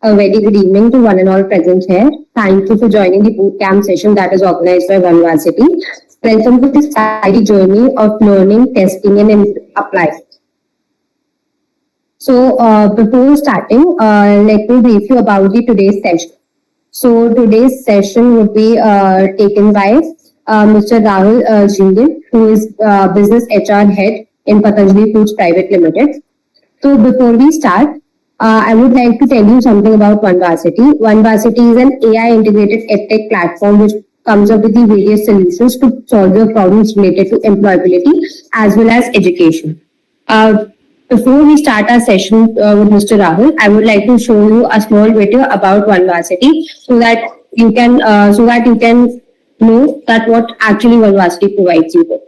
A very good evening to one and all present here. Thank you for joining the bootcamp session that is organized by OneVarsity. Welcome to this exciting journey of learning, testing, and applying. Before starting, let me brief you about the today's session. So, today's session would be taken by Mr. Rahul Jindal, who is Business HR Head in Patanjali Foods Private Limited. So before we start, I would like to tell you something about OneVarsity. OneVarsity is an AI integrated edtech platform which comes up with the various solutions to solve your problems related to employability as well as education. Before we start our session with Mr. Rahul, I would like to show you a small video about OneVarsity so that you can know that what actually OneVarsity provides you with.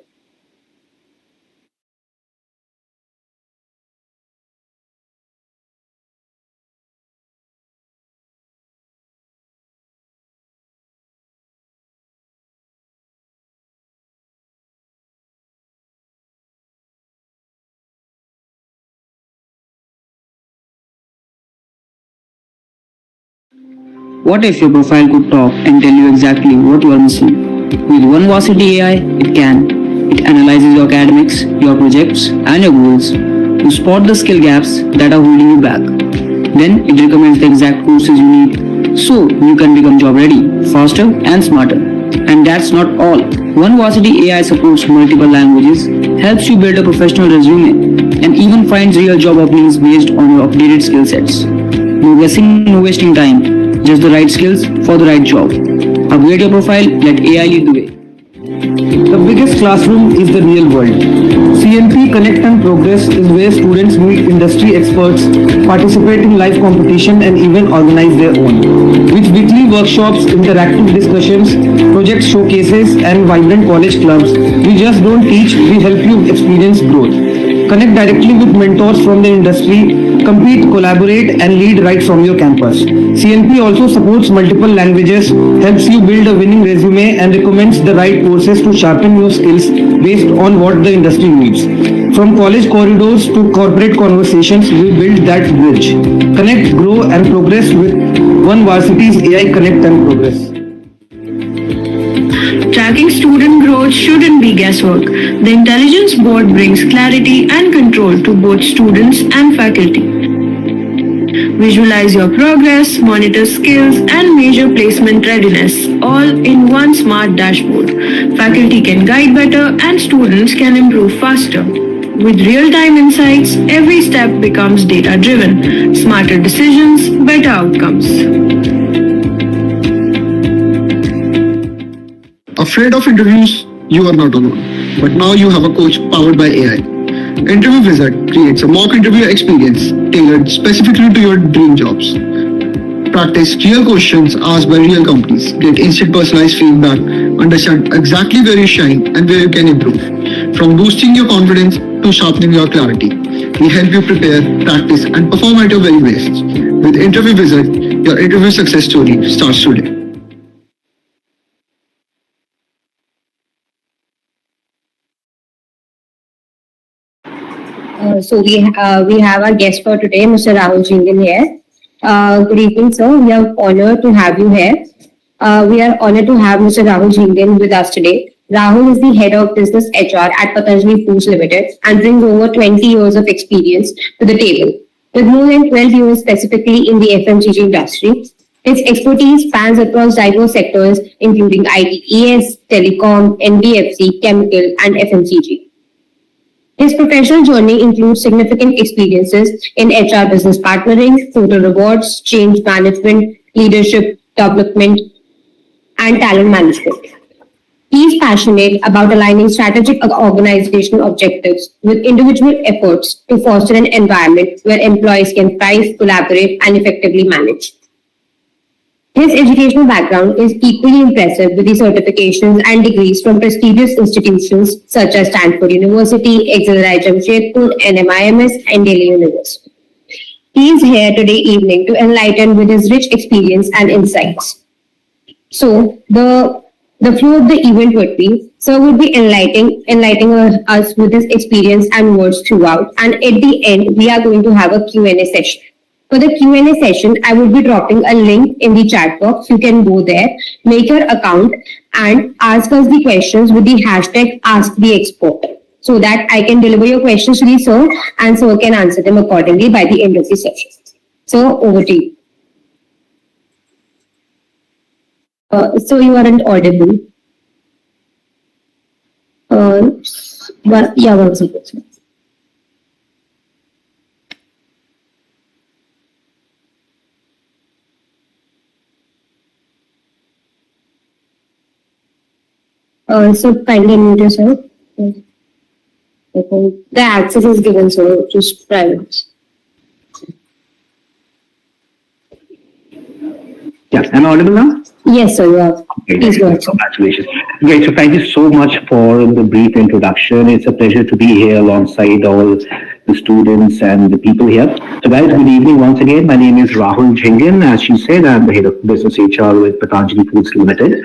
What if your profile could talk and tell you exactly what you are missing? With OneVarsity AI, it can. It analyzes your academics, your projects, and your goals to spot the skill gaps that are holding you back. Then it recommends the exact courses you need so you can become job ready, faster, and smarter. And that's not all. OneVarsity AI supports multiple languages, helps you build a professional resume, and even finds real job openings based on your updated skill sets. No guessing, no wasting time. Just the right skills for the right job. Upgrade your profile, let AI lead the way. The biggest classroom is the real world. CNP Connect and Progress is where students meet industry experts, participate in live competition and even organize their own. With weekly workshops, interactive discussions, project showcases and vibrant college clubs, we just don't teach, we help you experience growth. Connect directly with mentors from the industry, compete, collaborate, and lead right from your campus. CNP also supports multiple languages, helps you build a winning resume, and recommends the right courses to sharpen your skills based on what the industry needs. From college corridors to corporate conversations, we build that bridge. Connect, grow, and progress with OneVarsity's AI Connect and Progress. Tracking student growth shouldn't be guesswork. The Intelligence Board brings clarity and control to both students and faculty. Visualize your progress, monitor skills, and measure placement readiness, all in one smart dashboard. Faculty can guide better and students can improve faster. With real-time insights, every step becomes data-driven. Smarter decisions, better outcomes. Afraid of interviews? You are not alone. But now you have a coach powered by AI. Interview Wizard creates a mock interview experience tailored specifically to your dream jobs. Practice real questions asked by real companies. Get instant personalized feedback. Understand exactly where you shine and where you can improve. From boosting your confidence to sharpening your clarity, we help you prepare, practice, and perform at your very best. With Interview Wizard, your interview success story starts today. We have our guest for today, Mr. Rahul Jindal here. Good evening, sir. We are honored to have you here. We are honored to have Mr. Rahul Jindal with us today. Rahul is the head of business HR at Patanjali Foods Limited and brings over 20 years of experience to the table, with more than 12 years specifically in the FMCG industry. His expertise spans across diverse sectors, including ITES, telecom, NBFC, chemical, and FMCG. His professional journey includes significant experiences in HR business partnering, total rewards, change management, leadership development, and talent management. He is passionate about aligning strategic organizational objectives with individual efforts to foster an environment where employees can thrive, collaborate, and effectively manage. His educational background is equally impressive with the certifications and degrees from prestigious institutions such as Stanford University, XLRI Jamshedpur, NMIMS, and Delhi University. He is here today evening to enlighten with his rich experience and insights. So the flow of the event would be, Sir would be enlightening us with his experience and words throughout, and at the end we are going to have a Q&A session. For the Q&A session, I will be dropping a link in the chat box. You can go there, make your account, and ask us the questions with the hashtag AskTheExpert, so that I can deliver your questions to the sir and sir can answer them accordingly by the end of the session. So over to you. So you aren't audible. Yeah, one second. So kindly mute yourself. Okay. The access is given, so just private. Yeah, am I audible now? Yes, sir, you are. Okay, Please go ahead, sir. congratulations. Great, so thank you so much for the brief introduction. It's a pleasure to be here alongside all the students and the people here. So guys, good evening once again. My name is Rahul Jhingan. As you said, I'm the head of business HR with Patanjali Foods Limited.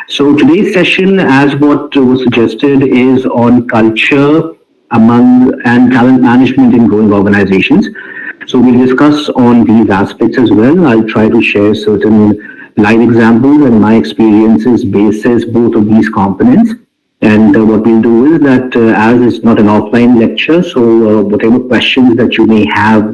So today's session, as what was suggested, is on culture among and talent management in growing organizations. So we'll discuss on these aspects as well. I'll try to share certain live examples and my experiences basis both of these components. And what we'll do is that as it's not an offline lecture, so whatever questions that you may have,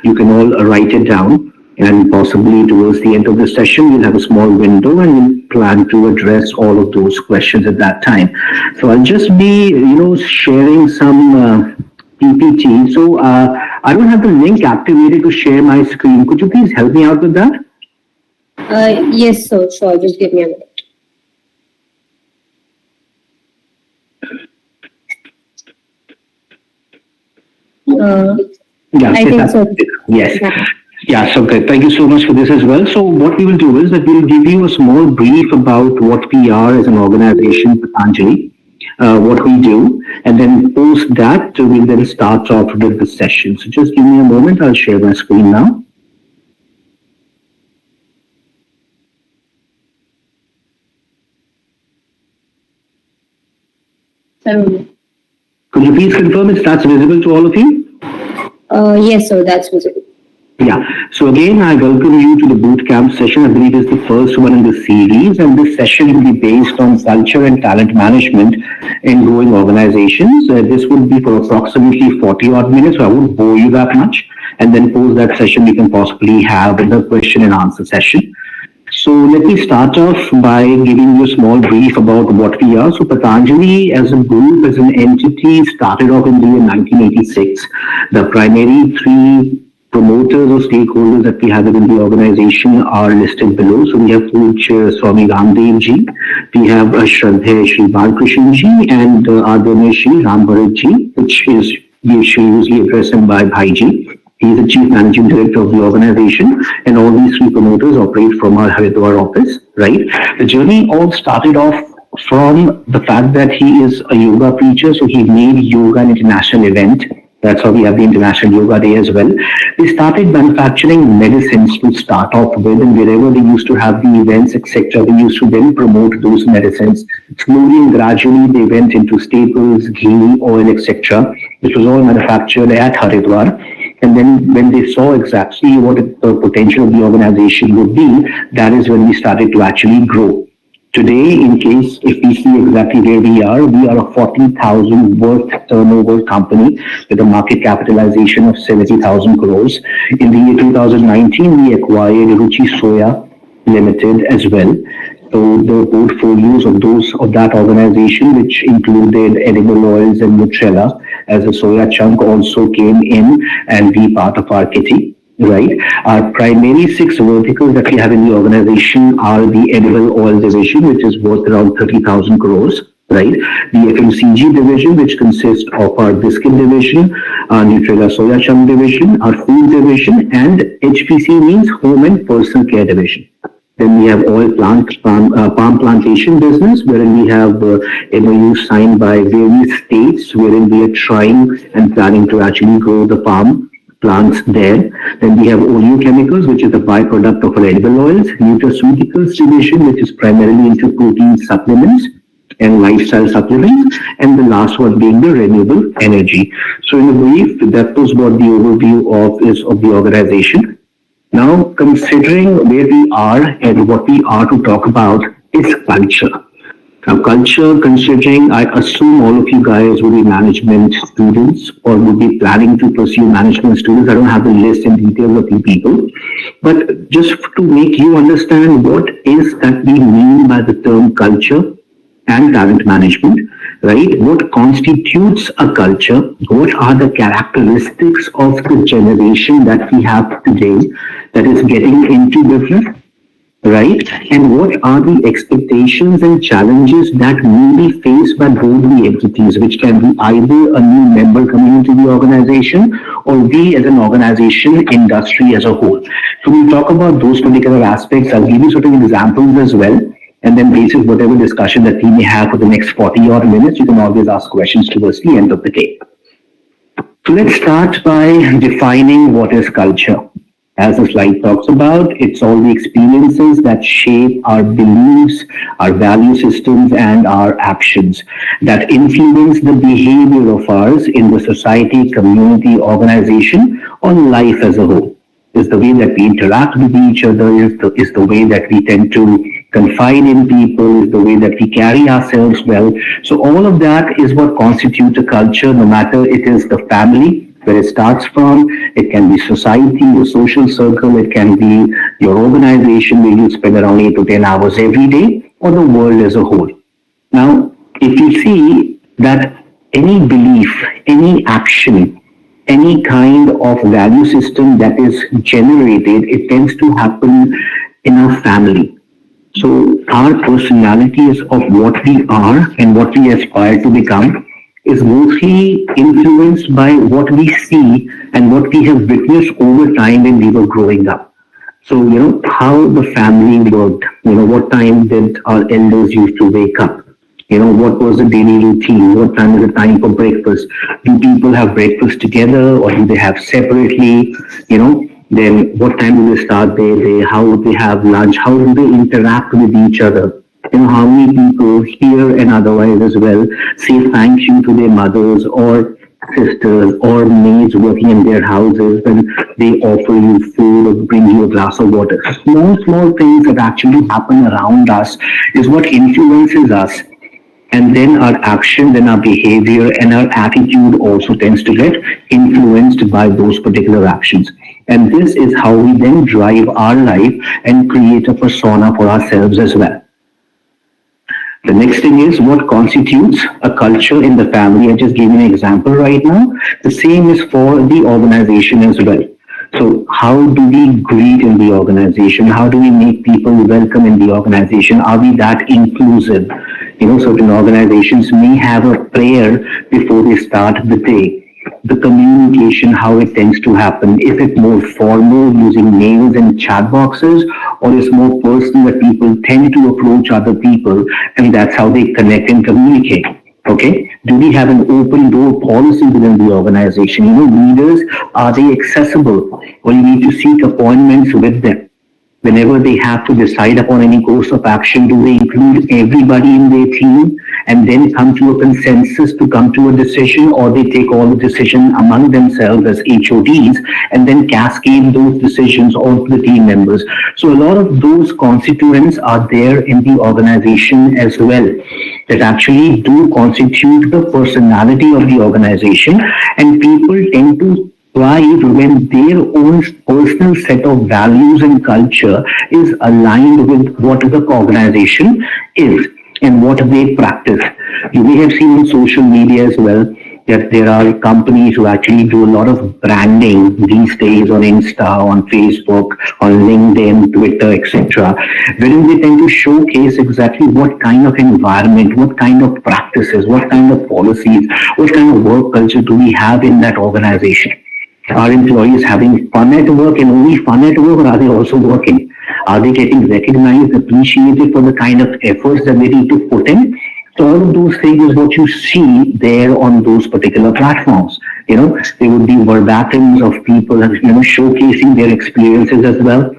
you can all write it down. And possibly towards the end of the session, we'll have a small window and we'll plan to address all of those questions at that time. So I'll just be, sharing some PPT. So I don't have the link activated to share my screen. Could you please help me out with that? Yes, sir, sure. Just give me a minute. Yeah, I think so. Yes. Yeah, so good. Thank you so much for this as well. So what we will do is that we'll give you a small brief about what we are as an organization, Patanjali, what we do, and then post that, we'll then start off with the session. So just give me a moment. I'll share my screen now. Could you please confirm if that's visible to all of you? Yes, sir, that's visible. Yeah. So again, I welcome you to the boot camp session. I believe it's the first one in the series, and this session will be based on culture and talent management in growing organizations. This would be for approximately 40 odd minutes, so I won't bore you that much. And then post that session, we can possibly have the question and answer session. So let me start off by giving you a small brief about what we are. So Patanjali as a group, as an entity, started off in the year 1986. The primary three promoters or stakeholders that we have within the organization are listed below. So we have Pooch Swami Ramdev ji, we have Shraddha Shri Balkrishan ji, and Adanya Shri Ram Bharat ji, which is usually addressed by Bhai ji. He is the chief managing director of the organization, and all these three promoters operate from our Haridwar office, right? The journey all started off from the fact that he is a yoga preacher, so he made yoga an international event. That's how we have the International Yoga Day as well. They started manufacturing medicines to start off with, and wherever they used to have the events, etc., they used to then promote those medicines. Slowly and gradually, they went into staples, ghee, oil, etc., which was all manufactured at Haridwar. And then when they saw exactly what the potential of the organization would be, that is when we started to actually grow. Today, in case if we see exactly where we are a 40,000 worth turnover company with a market capitalization of 70,000 crores. In the year 2019, we acquired Ruchi Soya Limited as well. So the portfolios of that organization, which included edible oils and Nutrela, as a soya chunk, also came in and be part of our kitty. Right. Our primary 6 verticals that we have in the organization are the edible oil division, which is worth around 30,000 crores. Right. The FMCG division, which consists of our biscuit division, our Nutrela soya chunk division, our food division, and HPC means home and personal care division. Then we have palm plantation business, wherein we have MOUs signed by various states, wherein we are trying and planning to actually grow the palm plants there. Then we have oleochemicals, which is a byproduct of our edible oils, nutraceuticals division, which is primarily into protein supplements and lifestyle supplements, and the last one being the renewable energy. So in a brief, that was what the overview of the organization. Now, considering where we are and what we are to talk about is culture. Now, culture, considering I assume all of you guys will be management students or will be planning to pursue management students. I don't have the list and details of you people, but just to make you understand what is that we mean by the term culture and talent management, right? What constitutes a culture? What are the characteristics of the generation that we have today that is getting into business? Right? And what are the expectations and challenges that may be faced by both the entities, which can be either a new member coming into the organization or we as an organization, industry as a whole. So we'll talk about those particular aspects. I'll give you certain examples as well. And then basic whatever discussion that we may have for the next 40 odd minutes, you can always ask questions towards the end of the day. So let's start by defining what is culture. As the slide talks about, it's all the experiences that shape our beliefs, our value systems, and our actions that influence the behavior of ours in the society, community, organization, or life as a whole. Is the way that we interact with each other, is the way that we tend to confide in people, is the way that we carry ourselves well. So all of that is what constitutes a culture, no matter it is the family, where it starts from, it can be society, your social circle, it can be your organization where you spend around 8 to 10 hours every day, or the world as a whole. Now, if you see that any belief, any action, any kind of value system that is generated, it tends to happen in our family. So our personalities of what we are and what we aspire to become is mostly influenced by what we see and what we have witnessed over time when we were growing up. So, how the family worked, what time did our elders used to wake up? What was the daily routine? What time is the time for breakfast? Do people have breakfast together or do they have separately? Then what time do they start their day? How would they have lunch? How do they interact with each other? How many people here and otherwise as well say thank you to their mothers or sisters or maids working in their houses when they offer you food or bring you a glass of water. Small things that actually happen around us is what influences us. And then our action, then our behavior and our attitude also tends to get influenced by those particular actions. And this is how we then drive our life and create a persona for ourselves as well. The next thing is what constitutes a culture in the family. I just gave you an example right now. The same is for the organization as well. So how do we greet in the organization? How do we make people welcome in the organization? Are we that inclusive? Certain organizations may have a prayer before they start the day. The communication, how it tends to happen. Is it more formal using mails and chat boxes, or is more personal that people tend to approach other people and that's how they connect and communicate? Okay. Do we have an open door policy within the organization? Leaders, are they accessible or you need to seek appointments with them? Whenever they have to decide upon any course of action, do they include everybody in their team and then come to a consensus to come to a decision, or they take all the decision among themselves as HODs and then cascade those decisions onto the team members? So a lot of those constituents are there in the organization as well that actually do constitute the personality of the organization, and people tend to thrive when their own personal set of values and culture is aligned with what the organization is and what they practice. You may have seen on social media as well that there are companies who actually do a lot of branding these days on Insta, on Facebook, on LinkedIn, Twitter, etc., wherein they tend to showcase exactly what kind of environment, what kind of practices, what kind of policies, what kind of work culture do we have in that organization. Are employees having fun at work and only fun at work, or are they also working? Are they getting recognized, appreciated for the kind of efforts that they need to put in? So all of those things is what you see there on those particular platforms. There would be verbatims of people, showcasing their experiences as well.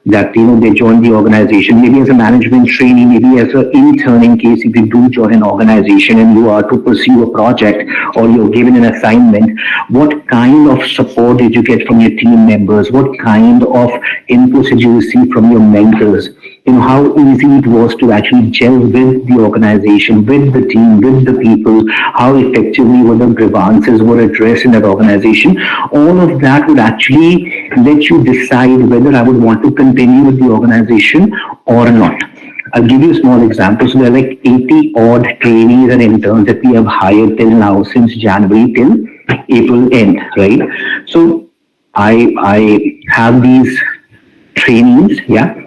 that they join the organization, maybe as a management trainee, maybe as an intern, in case if you do join an organization and you are to pursue a project or you're given an assignment, what kind of support did you get from your team members? What kind of inputs did you receive from your mentors? How easy it was to actually gel with the organization, with the team, with the people, how effectively were the grievances were addressed in that organization. All of that would actually let you decide whether I would want to continue with the organization or not. I'll give you a small example. So there are like 80 odd trainees and interns that we have hired till now, since January till April end, right? So I have these trainees, yeah.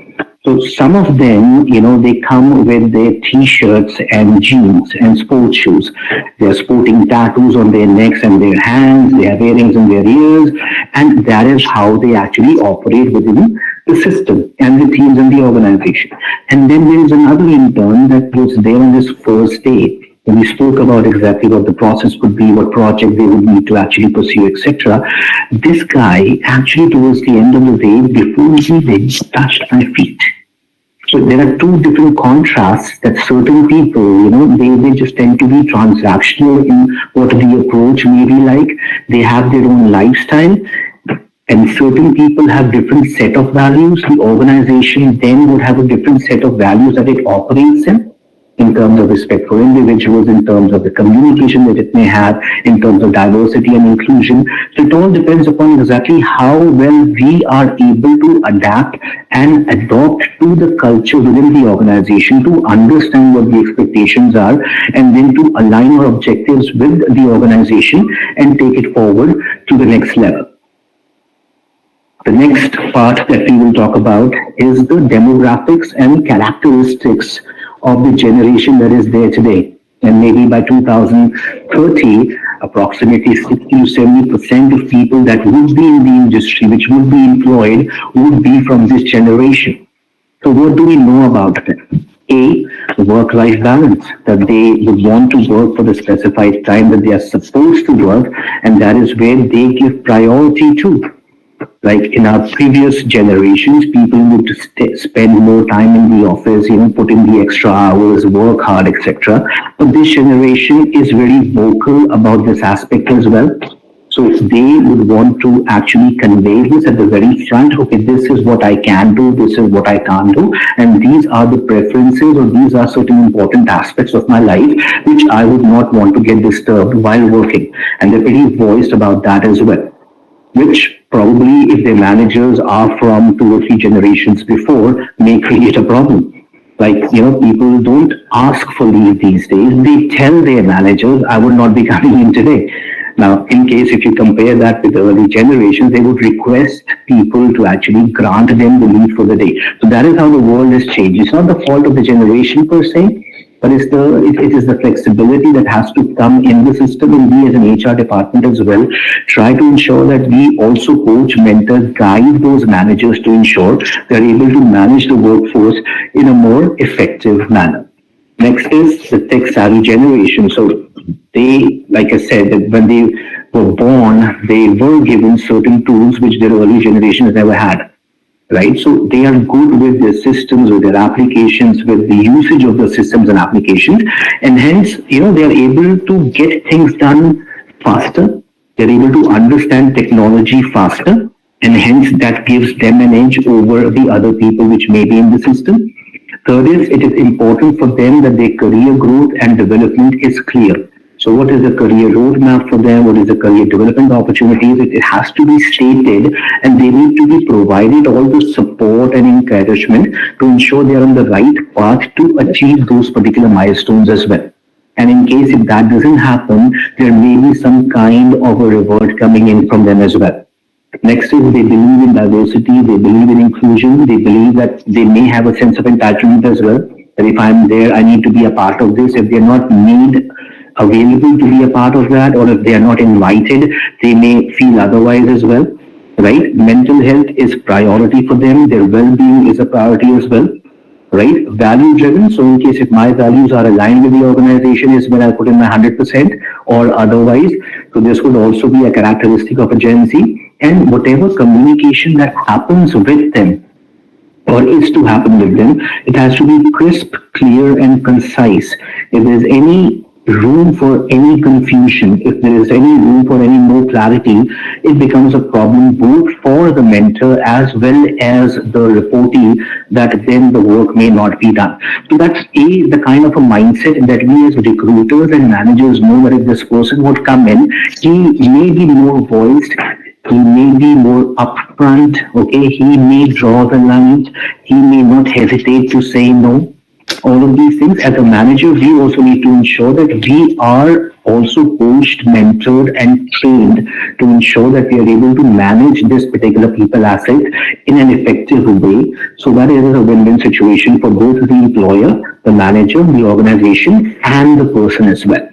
So some of them, they come with their t-shirts and jeans and sports shoes. They're sporting tattoos on their necks and their hands. They have earrings in their ears. And that is how they actually operate within the system and the teams and the organization. And then there is another intern that was there on this first day. When we spoke about exactly what the process would be, what project they would need to actually pursue, etc. This guy actually towards the end of the day, before he even touched my feet. So there are two different contrasts that certain people, they just tend to be transactional in what the approach may be like. They have their own lifestyle. And certain people have different set of values. The organization then would have a different set of values that it operates in terms of respect for individuals, in terms of the communication that it may have, in terms of diversity and inclusion. So it all depends upon exactly how well we are able to adapt and adopt to the culture within the organization, to understand what the expectations are, and then to align our objectives with the organization and take it forward to the next level. The next part that we will talk about is the demographics and characteristics of the generation that is there today. And maybe by 2030, approximately 60 to 70% of people that would be in the industry, which would be employed, would be from this generation. So what do we know about them? A, work-life balance, that they would want to work for the specified time that they are supposed to work, and that is where they give priority to. Like in our previous generations, people would spend more time in the office, put in the extra hours, work hard, etc. But this generation is very vocal about this aspect as well. So they would want to actually convey this at the very front. Okay, this is what I can do, this is what I can't do, and these are the preferences, or these are certain important aspects of my life which I would not want to get disturbed while working. And they're pretty voiced about that as well, which probably, if their managers are from 2 or 3 generations before, may create a problem. Like, people don't ask for leave these days. They tell their managers, I would not be coming in today. Now, in case if you compare that with the early generations, they would request people to actually grant them the leave for the day. So that is how the world has changed. It's not the fault of the generation per se, but it is the flexibility that has to come in the system, and we as an HR department as well try to ensure that we also coach, mentor, guide those managers to ensure they're able to manage the workforce in a more effective manner. Next is the tech-savvy generation. So they, like I said, that when they were born, they were given certain tools which their early generations never had. Right? So they are good with their systems, with their applications, with the usage of the systems and applications. And hence, they are able to get things done faster. They're able to understand technology faster. And hence that gives them an edge over the other people which may be in the system. Third is, it is important for them that their career growth and development is clear. So what is the career roadmap for them? What is the career development opportunities? It has to be stated, and they need to be provided all the support and encouragement to ensure they are on the right path to achieve those particular milestones as well. And in case if that doesn't happen, there may be some kind of a reward coming in from them as well. Next is, they believe in diversity, they believe in inclusion, they believe that they may have a sense of entitlement as well. That if I'm there, I need to be a part of this. If they're not made available to be a part of that, or if they are not invited, they may feel otherwise as well, right? Mental health is priority for them. Their well-being is a priority as well, right? Value driven. So in case if my values are aligned with the organization is when I put in my 100% or otherwise. So this would also be a characteristic of a Gen Z. And whatever communication that happens with them, or is to happen with them, it has to be crisp, clear, and concise. If there's any room for any confusion, if there is any room for any more clarity, it becomes a problem both for the mentor as well as the reportee, that then the work may not be done. So that's the kind of a mindset that we as recruiters and managers know, that if this person would come in, he may be more voiced, he may be more upfront, okay, he may draw the lines, he may not hesitate to say no. All of these things, as a manager, we also need to ensure that we are also coached, mentored, and trained to ensure that we are able to manage this particular people asset in an effective way. So that is a win-win situation for both the employer, the manager, the organization, and the person as well.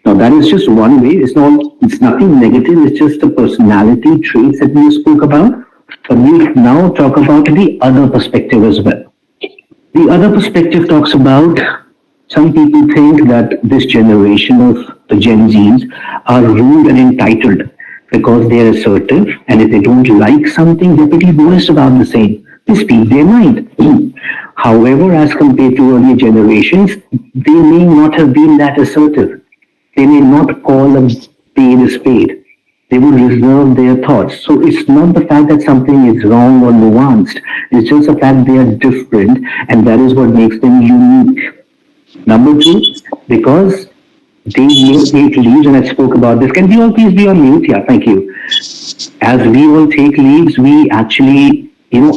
Now that is just one way. It's nothing negative. It's just the personality traits that we spoke about. But we now talk about the other perspective as well. The other perspective talks about, some people think that this generation of the Gen Zs are rude and entitled because they are assertive, and if they don't like something, they're pretty voiced about the same. They speak their mind. However, as compared to earlier generations, they may not have been that assertive. They may not call a spade a spade. They would reserve their thoughts. So it's not the fact that something is wrong or nuanced. It's just the fact they are different, and that is what makes them unique. Number two, because they may take leaves, and I spoke about this. Can we all please be on mute? Yeah, thank you. As we all take leaves, we actually,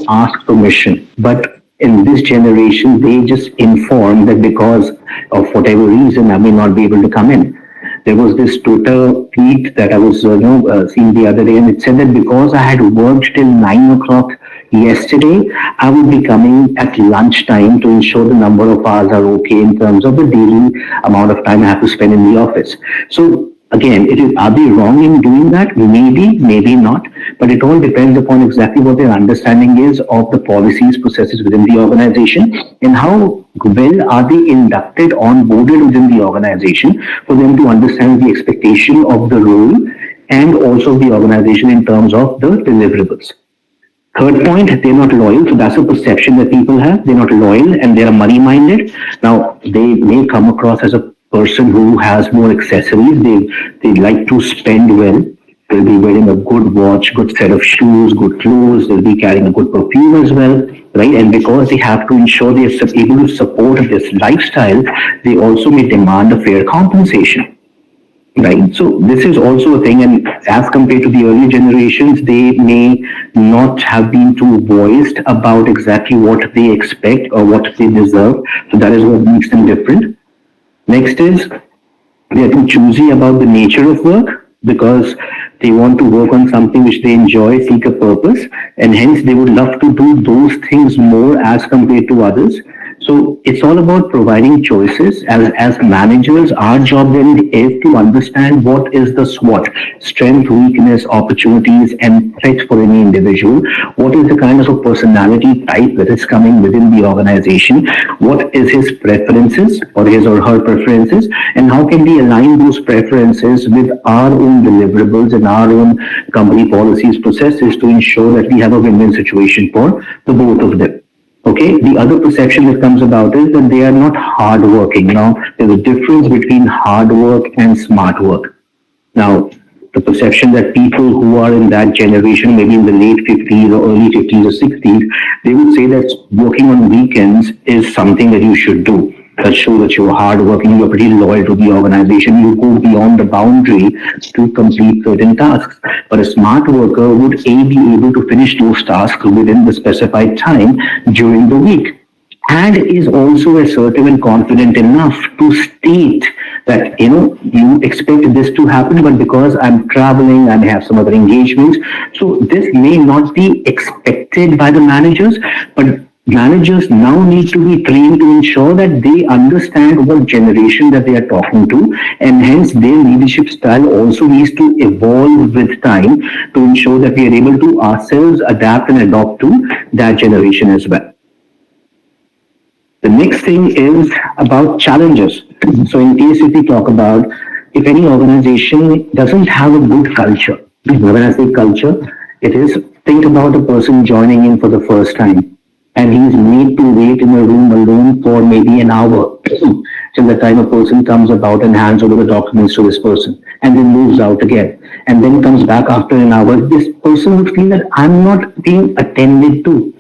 ask permission. But in this generation, they just inform that because of whatever reason, I may not be able to come in. There was this Twitter tweet that I was seeing the other day, and it said that because I had worked till 9 o'clock yesterday, I would be coming at lunchtime to ensure the number of hours are okay in terms of the daily amount of time I have to spend in the office. So again, are they wrong in doing that? Maybe, maybe not. But it all depends upon exactly what their understanding is of the policies, processes within the organization, and how well are they inducted, onboarded within the organization for them to understand the expectation of the role and also the organization in terms of the deliverables. Third point, they're not loyal. So that's a perception that people have. They're not loyal and they're money-minded. Now, they may come across as a person who has more accessories. They like to spend well. They'll be wearing a good watch, good set of shoes, good clothes. They'll be carrying a good perfume as well, right? And because they have to ensure they are able to support this lifestyle, they also may demand a fair compensation. Right. So this is also a thing, and as compared to the earlier generations, they may not have been too voiced about exactly what they expect or what they deserve. So that is what makes them different. Next is they are too choosy about the nature of work because they want to work on something which they enjoy, seek a purpose, and hence they would love to do those things more as compared to others. So it's all about providing choices. As managers, our job then is to understand what is the SWOT, strength, weakness, opportunities, and threat for any individual. What is the kind of a personality type that is coming within the organization? What is his preferences or his or her preferences? And how can we align those preferences with our own deliverables and our own company policies, processes to ensure that we have a win-win situation for the both of them? Okay, the other perception that comes about is that they are not hardworking. Now, there's a difference between hard work and smart work. Now, the perception that people who are in that generation, maybe in the late 50s or early 50s or 60s, they would say that working on weekends is something that you should do. That shows that you're hardworking, you're pretty loyal to the organization, you go beyond the boundary to complete certain tasks. But a smart worker would be able to finish those tasks within the specified time during the week, and is also assertive and confident enough to state that, you expect this to happen, but because I'm traveling and I have some other engagements, so this may not be expected by the managers, but managers now need to be trained to ensure that they understand what generation that they are talking to, and hence their leadership style also needs to evolve with time to ensure that we are able to ourselves adapt and adopt to that generation as well. The next thing is about challenges. So in case if we talk about if any organization doesn't have a good culture, when I say culture, it is think about a person joining in for the first time. and he's made to wait in a room alone for maybe an hour till the time a person comes about and hands over the documents to this person and then moves out again and then comes back after an hour, this person would feel that I'm not being attended to.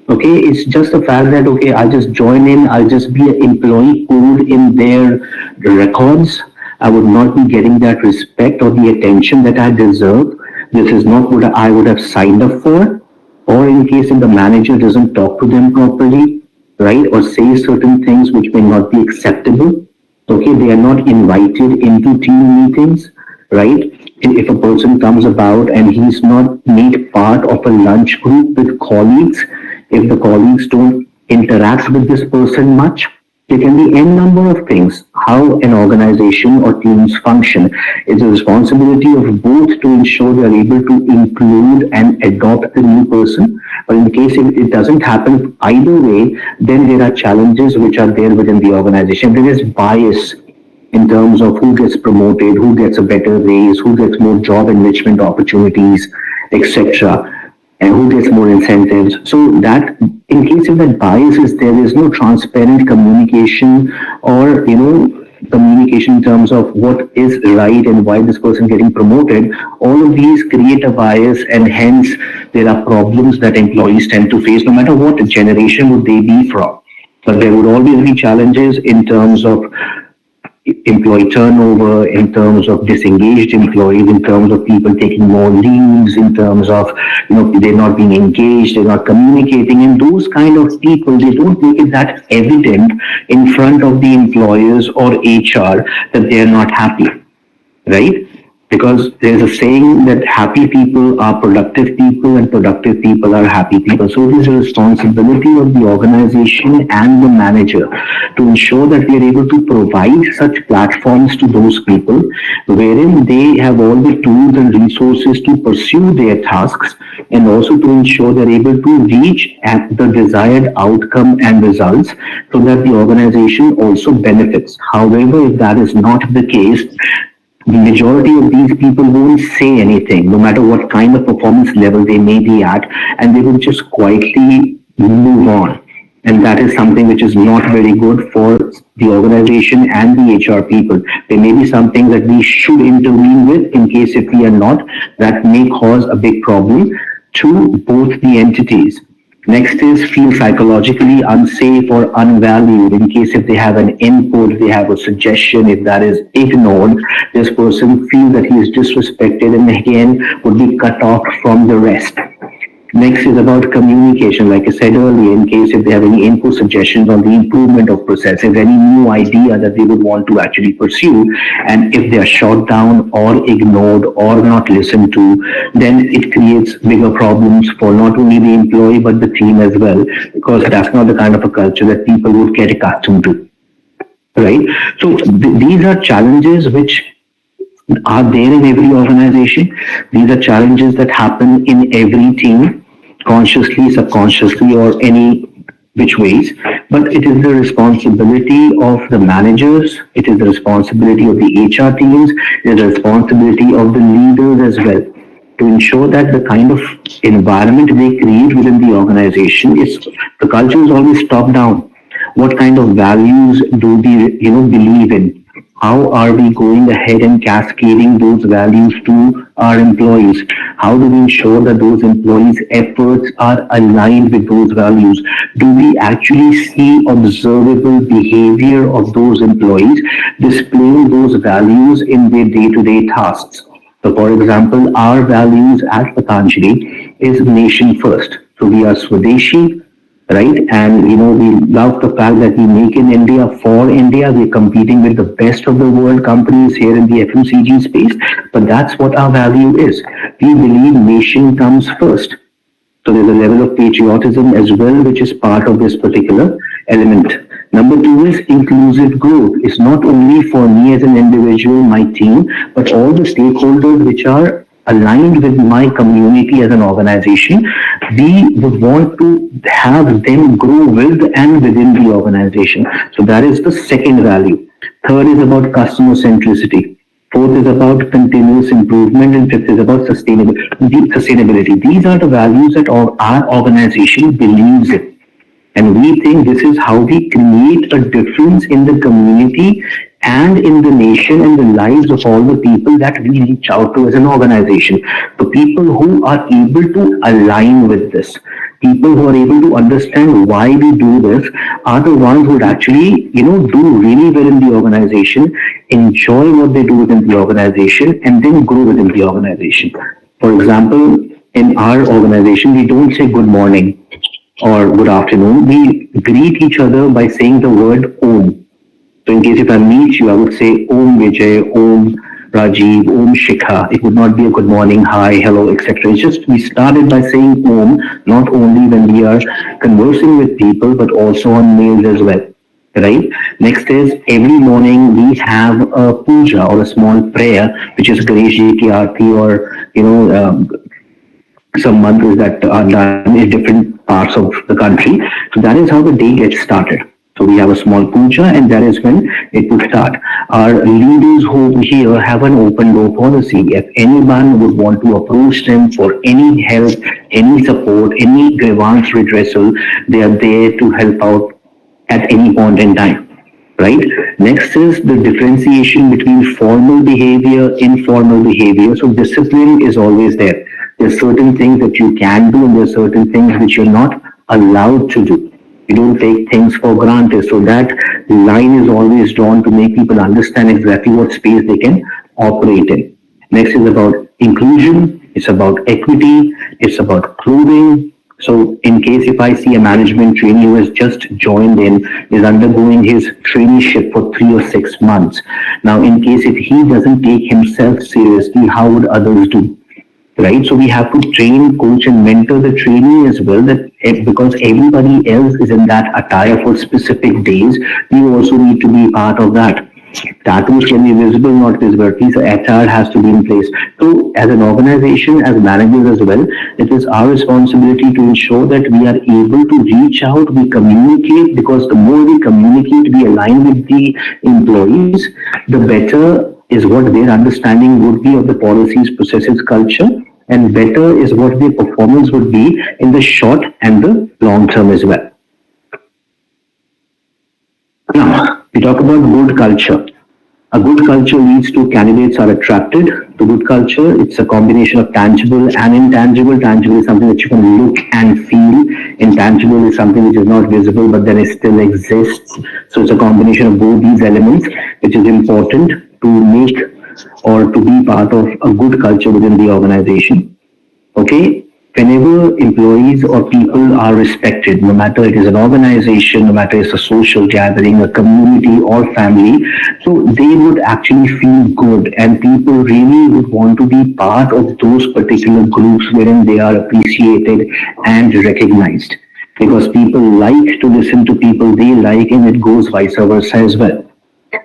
Okay, it's just the fact that okay, I'll just join in, I'll just be an employee code in their records. I would not be getting that respect or the attention that I deserve. This is not what I would have signed up for. Or in case if the manager doesn't talk to them properly, right, or say certain things which may not be acceptable. Okay, they are not invited into team meetings, right? If a person comes about and he's not made part of a lunch group with colleagues, if the colleagues don't interact with this person much, there can be n number of things. How an organization or teams function. It's a responsibility of both to ensure they are able to include and adopt the new person. But in the case if it doesn't happen either way, then there are challenges which are there within the organization. There is bias in terms of who gets promoted, who gets a better raise, who gets more job enrichment opportunities, etc., and who gets more incentives. So that in case if that bias is there is no transparent communication or communication in terms of what is right and why this person getting promoted. All of these create a bias, and hence there are problems that employees tend to face, no matter what generation would they be from. But there would always be challenges in terms of employee turnover, in terms of disengaged employees, in terms of people taking more leaves, in terms of they're not being engaged, they're not communicating, and those kind of people they don't make it that evident in front of the employers or HR that they're not happy, right? Because there's a saying that happy people are productive people and productive people are happy people. So it is a responsibility of the organization and the manager to ensure that we are able to provide such platforms to those people wherein they have all the tools and resources to pursue their tasks, and also to ensure they're able to reach at the desired outcome and results so that the organization also benefits. However, if that is not the case, the majority of these people won't say anything, no matter what kind of performance level they may be at, and they will just quietly move on. And that is something which is not very good for the organization and the HR people. There may be some things that we should intervene with in case if we are not, that may cause a big problem to both the entities. Next is feel psychologically unsafe or unvalued in case if they have an input, they have a suggestion, if that is ignored, this person feels that he is disrespected and again would be cut off from the rest. Next is about communication. Like I said earlier, in case if they have any input suggestions on the improvement of processes, any new idea that they would want to actually pursue, and if they are shot down or ignored or not listened to, then it creates bigger problems for not only the employee but the team as well, because that's not the kind of a culture that people would get accustomed to. Right? So these are challenges which are there in every organization. These are challenges that happen in every team, consciously, subconsciously, or any which ways. But it is the responsibility of the managers, it is the responsibility of the HR teams, it is the responsibility of the leaders as well to ensure that the kind of environment they create within the organization is the culture is always top down. What kind of values do we believe in? How are we going ahead and cascading those values to our employees? How do we ensure that those employees' efforts are aligned with those values? Do we actually see observable behavior of those employees displaying those values in their day-to-day tasks? So, for example, our values at Patanjali is nation first. So we are Swadeshi, right? And we love the fact that we make in India for India. We're competing with the best of the world companies here in the FMCG space, but that's what our value is. We believe nation comes first. So there's a level of patriotism as well, which is part of this particular element. Number two is inclusive growth. It's not only for me as an individual, my team, but all the stakeholders which are aligned with my community as an organization. We would want to have them grow with and within the organization. So that is the second value. Third is about customer centricity. Fourth is about continuous improvement, and fifth is about sustainability. These are the values that our organization believes in. And we think this is how we create a difference in the community and in the nation and the lives of all the people that we reach out to as an organization. The people who are able to align with this, people who are able to understand why we do this, are the ones who would actually, do really well in the organization, enjoy what they do within the organization, and then grow within the organization. For example, in our organization, we don't say good morning or good afternoon. We greet each other by saying the word Om. So in case if I meet you, I would say Om Vijay, Om Rajiv, Om Shikha. It would not be a good morning, hi, hello, etc. It's just we started by saying Om, not only when we are conversing with people, but also on mails as well. Right. Next is every morning we have a puja or a small prayer, which is Ganesh Ji ki Aarti, or some mantras that are done in different parts of the country. So that is how the day gets started. So we have a small puja, and that is when it would start. Our leaders who here have an open door policy. If anyone would want to approach them for any help, any support, any grievance redressal, they are there to help out at any point in time. Right? Next is the differentiation between formal behavior, informal behavior. So discipline is always there. There's certain things that you can do, and there's certain things which you're not allowed to do. You don't take things for granted. So that line is always drawn to make people understand exactly what space they can operate in. Next is about inclusion. It's about equity. It's about clothing. So in case if I see a management trainee who has just joined in, is undergoing his traineeship for 3 or 6 months. Now, in case if he doesn't take himself seriously, how would others do? Right? So we have to train, coach, and mentor the trainee as well. That because everybody else is in that attire for specific days, we also need to be part of that. Tattoos can be visible, not visible. At least HR has to be in place. So, as an organization, as managers as well, it is our responsibility to ensure that we are able to reach out, we communicate, because the more we communicate, we align with the employees, the better is what their understanding would be of the policies, processes, culture, and better is what their performance would be in the short and the long term as well. Now, we talk about good culture. A good culture leads to candidates are attracted to good culture. It's a combination of tangible and intangible. Tangible is something that you can look and feel. Intangible is something which is not visible, but then it still exists. So it's a combination of both these elements, which is important to make or to be part of a good culture within the organization. Okay, whenever employees or people are respected, no matter it is an organization, no matter it's a social gathering, a community or family, so they would actually feel good, and people really would want to be part of those particular groups wherein they are appreciated and recognized. Because people like to listen to people they like, and it goes vice versa as well.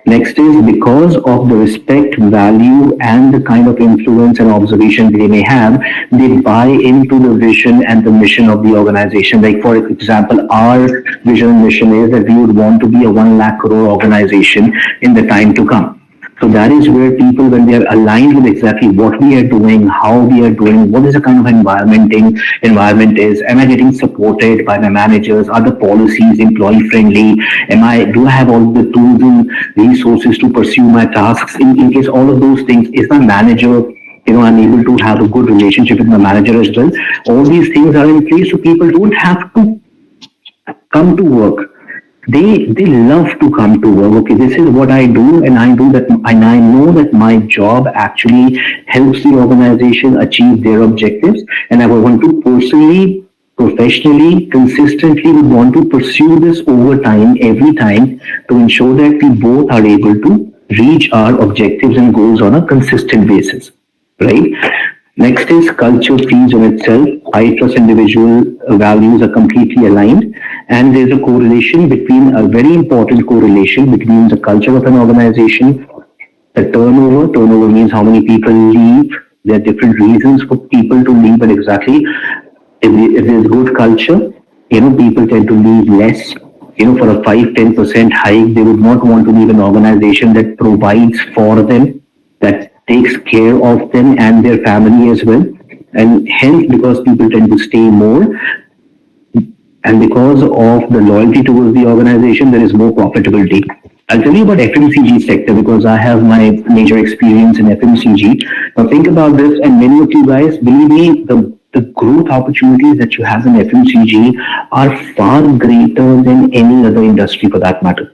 Next is because of the respect, value, and the kind of influence and observation they may have, they buy into the vision and the mission of the organization. Like, for example, our vision and mission is that we would want to be a 1 lakh crore organization in the time to come. So that is where people, when they are aligned with exactly what we are doing, how we are doing, what is the kind of environment is, am I getting supported by my managers, are the policies employee friendly, do I have all the tools and resources to pursue my tasks, in case all of those things, is my manager, I'm able to have a good relationship with my manager as well. All these things are in place, so people don't have to come to work. They love to come to work. Okay, this is what I do, and I do that, and I know that my job actually helps the organization achieve their objectives, and I want to personally, professionally, consistently would want to pursue this over time, every time, to ensure that we both are able to reach our objectives and goals on a consistent basis. Right? Next is culture feeds on itself. I trust individual values are completely aligned, and there's a correlation between, a very important correlation between the culture of an organization, the turnover. Turnover means how many people leave. There are different reasons for people to leave, but exactly if there's good culture, people tend to leave less. For a 5-10% hike, they would not want to leave an organization that provides for them, that takes care of them and their family as well. And hence, because people tend to stay more, And because of the loyalty towards the organization, there is more profitability. I'll tell you about FMCG sector because I have my major experience in FMCG. Now think about this, and many of you guys, believe me, the growth opportunities that you have in FMCG are far greater than any other industry for that matter.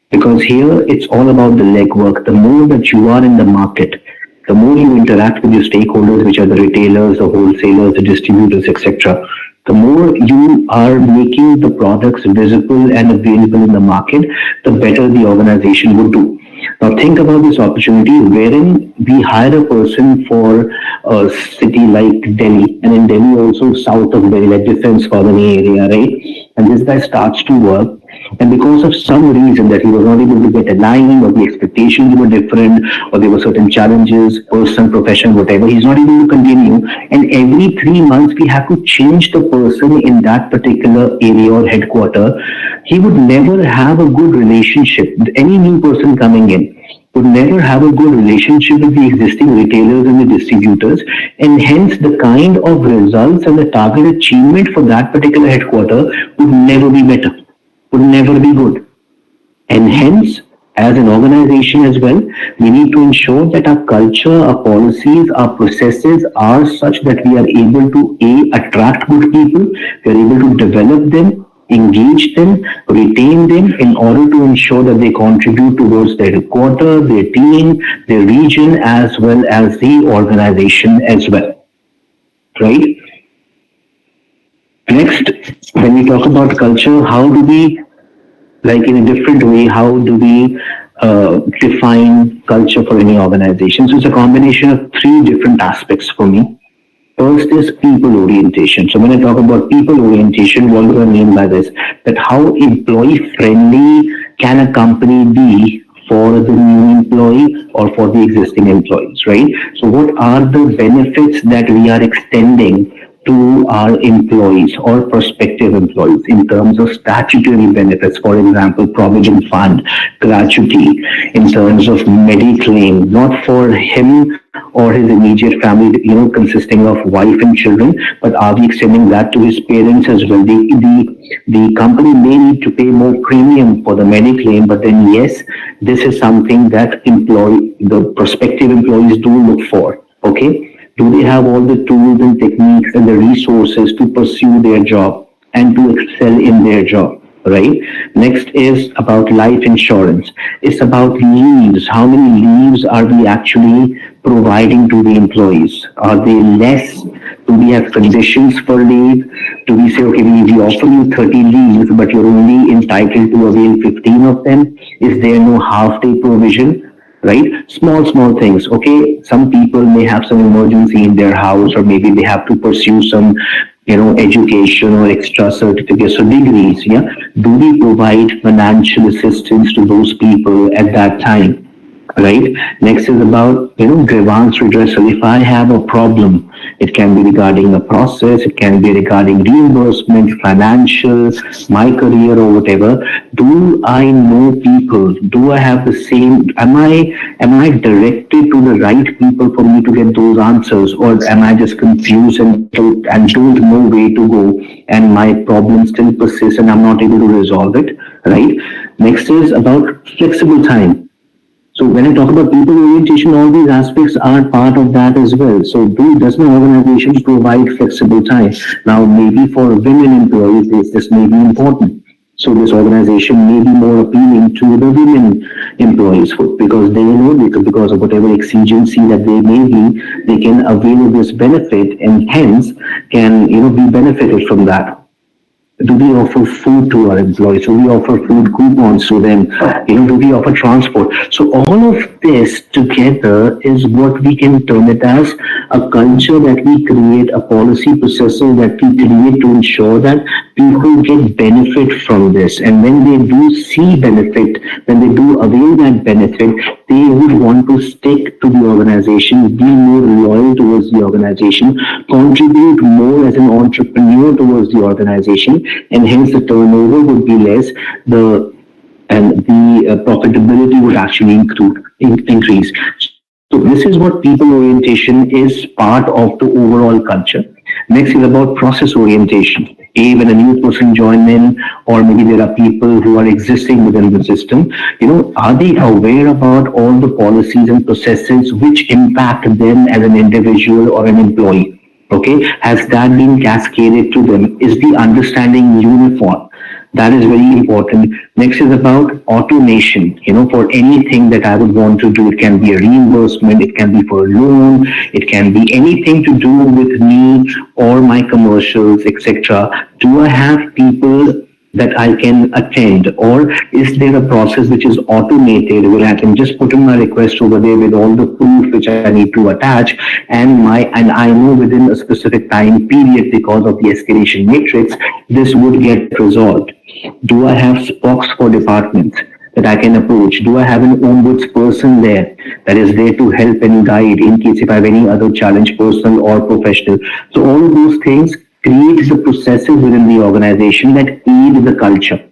Because here it's all about the legwork. The more that you are in the market, the more you interact with your stakeholders, which are the retailers, the wholesalers, the distributors, etc., the more you are making the products visible and available in the market, the better the organization would do. Now think about this opportunity wherein we hire a person for a city like Delhi, and in Delhi also south of Delhi, like defense colony area, right? And this guy starts to work, and because of some reason that he was not able to get aligned, or the expectations were different, or there were certain challenges, personal, professional, whatever, he's not able to continue. And every 3 months, we have to change the person in that particular area or headquarter. He would never have a good relationship. Any new person coming in would never have a good relationship with the existing retailers and the distributors, and hence the kind of results and the target achievement for that particular headquarter would never be better, would never be good. And hence, as an organization as well, we need to ensure that our culture, our policies, our processes are such that we are able to attract good people, we are able to develop them, engage them, retain them in order to ensure that they contribute towards their quarter, their team, their region, as well as the organization as well. Right? Next, when we talk about culture, how do we, like in a different way, how do we define culture for any organization? So it's a combination of three different aspects for me. First is people orientation. So when I talk about people orientation, what do I mean by this? That how employee friendly can a company be for the new employee or for the existing employees, right? So what are the benefits that we are extending to our employees or prospective employees in terms of statutory benefits, for example, provident fund, gratuity, in terms of mediclaim, not for him or his immediate family, consisting of wife and children, but are we extending that to his parents as well? The company may need to pay more premium for the mediclaim, but then yes, this is something that the prospective employees do look for. Okay. Do they have all the tools and techniques and the resources to pursue their job and to excel in their job, right? Next is about life insurance. It's about leaves. How many leaves are we actually providing to the employees? Are they less? Do we have conditions for leave? Do we say, okay, we offer you 30 leaves, but you're only entitled to avail 15 of them? Is there no half-day provision? Right? Small things. Okay. Some people may have some emergency in their house, or maybe they have to pursue some, education or extra certificates or degrees. Yeah. Do we provide financial assistance to those people at that time? Right. Next is about, grievance redressal. If I have a problem, it can be regarding a process, it can be regarding reimbursement, financial, my career or whatever. Do I know people? Do I have the same, am I directed to the right people for me to get those answers, or am I just confused and don't know where to go, and my problem still persists and I'm not able to resolve it, right? Next is about flexible time. So when I talk about people orientation, all these aspects are part of that as well. So does my organization provide flexible time? Now, maybe for women employees, this may be important. So this organization may be more appealing to the women employees because they know, because of whatever exigency that they may be, they can avail of this benefit and hence can, be benefited from that. Do we offer food to our employees? Do we offer food coupons to them? Do we offer transport? So all of this together is what we can term it as a culture that we create, a policy processor that we create to ensure that people get benefit from this. And when they do see benefit, when they do avail that benefit, they would want to stick to the organization, be more loyal towards the organization, contribute more as an entrepreneur towards the organization, and hence the turnover would be less, the profitability would actually increase. So this is what people orientation is part of the overall culture. Next is about process orientation. When a new person join in, or maybe there are people who are existing within the system, are they aware about all the policies and processes which impact them as an individual or an employee? Okay, has that been cascaded to them? Is the understanding uniform? That is very important. Next is about automation. For anything that I would want to do, it can be a reimbursement, it can be for a loan, it can be anything to do with me or my commercials, etc. Do I have people that I can attend, or is there a process which is automated where I can just put in my request over there with all the proof which I need to attach, and I know within a specific time period, because of the escalation matrix, this would get resolved. Do I have spokes for departments that I can approach? Do I have an ombuds person there that is there to help and guide in case if I have any other challenge, personal or professional? So all of those things create the processes within the organization that aid the culture.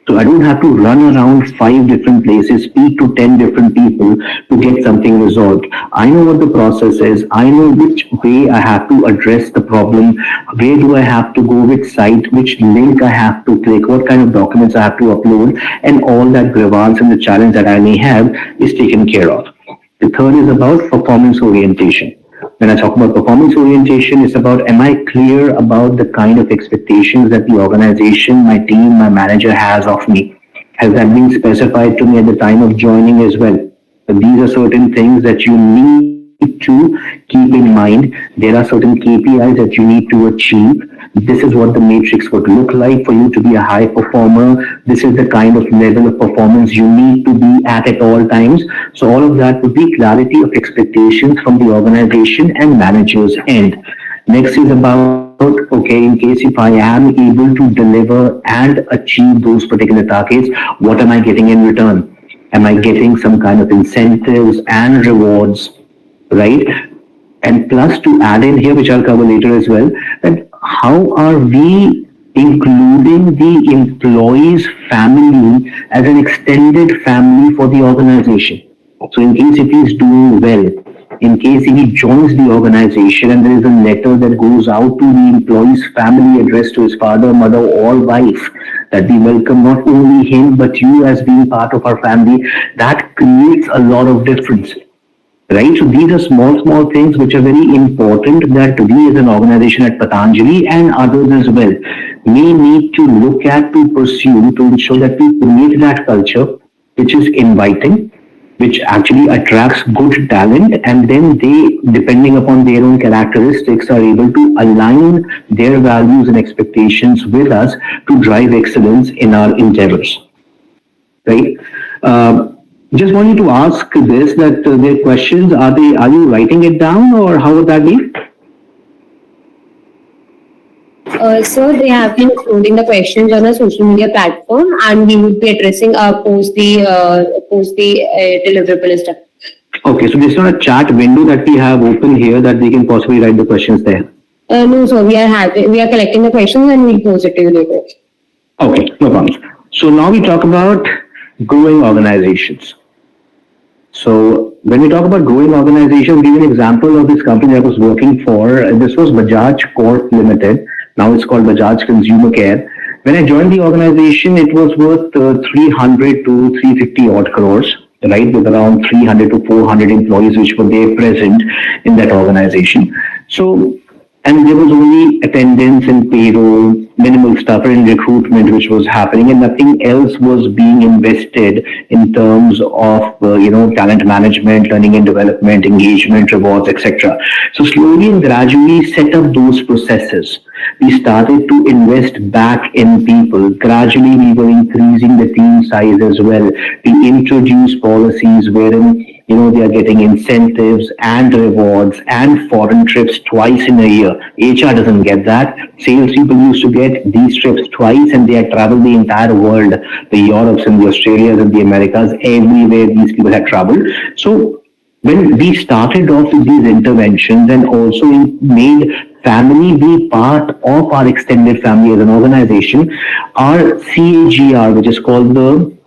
So I don't have to run around 5 different places, speak to 10 different people to get something resolved. I know what the process is. I know which way I have to address the problem. Where do I have to go, which site, which link I have to click, what kind of documents I have to upload, and all that grievance and the challenge that I may have is taken care of. The third is about performance orientation. When I talk about performance orientation, it's about, am I clear about the kind of expectations that the organization, my team, my manager has of me? Has that been specified to me at the time of joining as well? So these are certain things that you need to keep in mind. There are certain KPIs that you need to achieve. This is what the matrix would look like for you to be a high performer. This is the kind of level of performance you need to be at all times. So all of that would be clarity of expectations from the organization and managers end. Next is about, okay, in case if I am able to deliver and achieve those particular targets, what am I getting in return? Am I getting some kind of incentives and rewards, right? And plus, to add in here, which I'll cover later as well, that how are we including the employee's family as an extended family for the organization? So in case if he's doing well, in case if he joins the organization and there is a letter that goes out to the employee's family addressed to his father, mother, or wife, that we welcome not only him but you as being part of our family, that creates a lot of difference. Right? So these are small things which are very important that we as an organization at Patanjali and others as well may need to look at, to pursue, to ensure that we create that culture which is inviting, which actually attracts good talent, and then they, depending upon their own characteristics, are able to align their values and expectations with us to drive excellence in our endeavors. Right? Just wanted to ask this, that their questions, are you writing it down, or how would that be? So they have been uploading the questions on a social media platform, and we would be addressing post the deliverable stuff. Okay, so there's not a chat window that we have open here that they can possibly write the questions there. No, so we are collecting the questions and we'll post it to you later. Okay, no problems. So now we talk about growing organizations. So when we talk about growing organizations, I'll give you an example of this company I was working for. This was Bajaj Corp Limited. Now it's called Bajaj Consumer Care. When I joined the organization, it was worth 300 to 350 odd crores, right? With around 300 to 400 employees which were there present in that organization. So, and there was only attendance and payroll, minimal stuff and recruitment which was happening, and nothing else was being invested in terms of talent management, learning and development, engagement, rewards, etc. So slowly and gradually set up those processes. We started to invest back in people. Gradually we were increasing the team size as well. We introduced policies wherein they are getting incentives and rewards and foreign trips twice in a year. HR doesn't get that. Sales people used to get these trips twice, and they had traveled the entire world, the Europes and the Australias and the Americas, everywhere these people had traveled. So when we started off with these interventions and also made family be part of our extended family as an organization, our CAGR, which is called the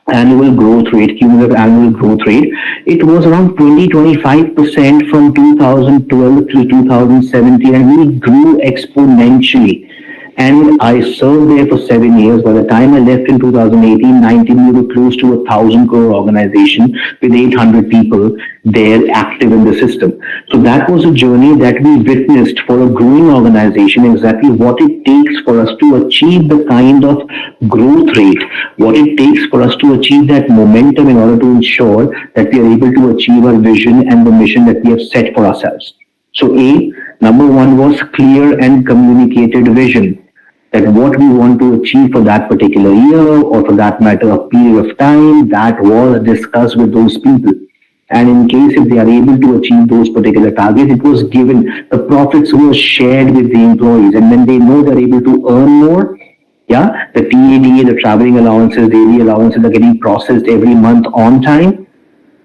annual growth rate, cumulative annual growth rate, it was around 20-25% from 2012 to 2017, and we grew exponentially. And I served there for 7 years. By the time I left in 2018, 19, we were close to 1,000 crore organization with 800 people there active in the system. So that was a journey that we witnessed for a growing organization, exactly what it takes for us to achieve the kind of growth rate, what it takes for us to achieve that momentum in order to ensure that we are able to achieve our vision and the mission that we have set for ourselves. So number one was clear and communicated vision, that what we want to achieve for that particular year or for that matter a period of time, that was discussed with those people. And in case if they are able to achieve those particular targets, it was given, the profits were shared with the employees. And when they know they're able to earn more, yeah, the TADA, the traveling allowances, daily allowances are getting processed every month on time,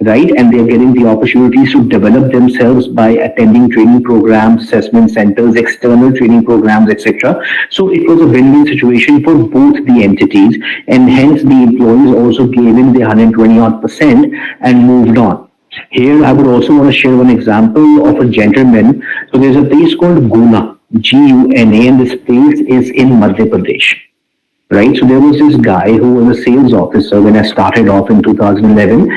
right? And they're getting the opportunities to develop themselves by attending training programs, assessment centers, external training programs, etc. So it was a win-win situation for both the entities, and hence the employees also gave in the 120 odd percent and moved on. Here, I would also want to share one example of a gentleman. So there's a place called Guna, Guna, and this place is in Madhya Pradesh, right? So there was this guy who was a sales officer when I started off in 2011,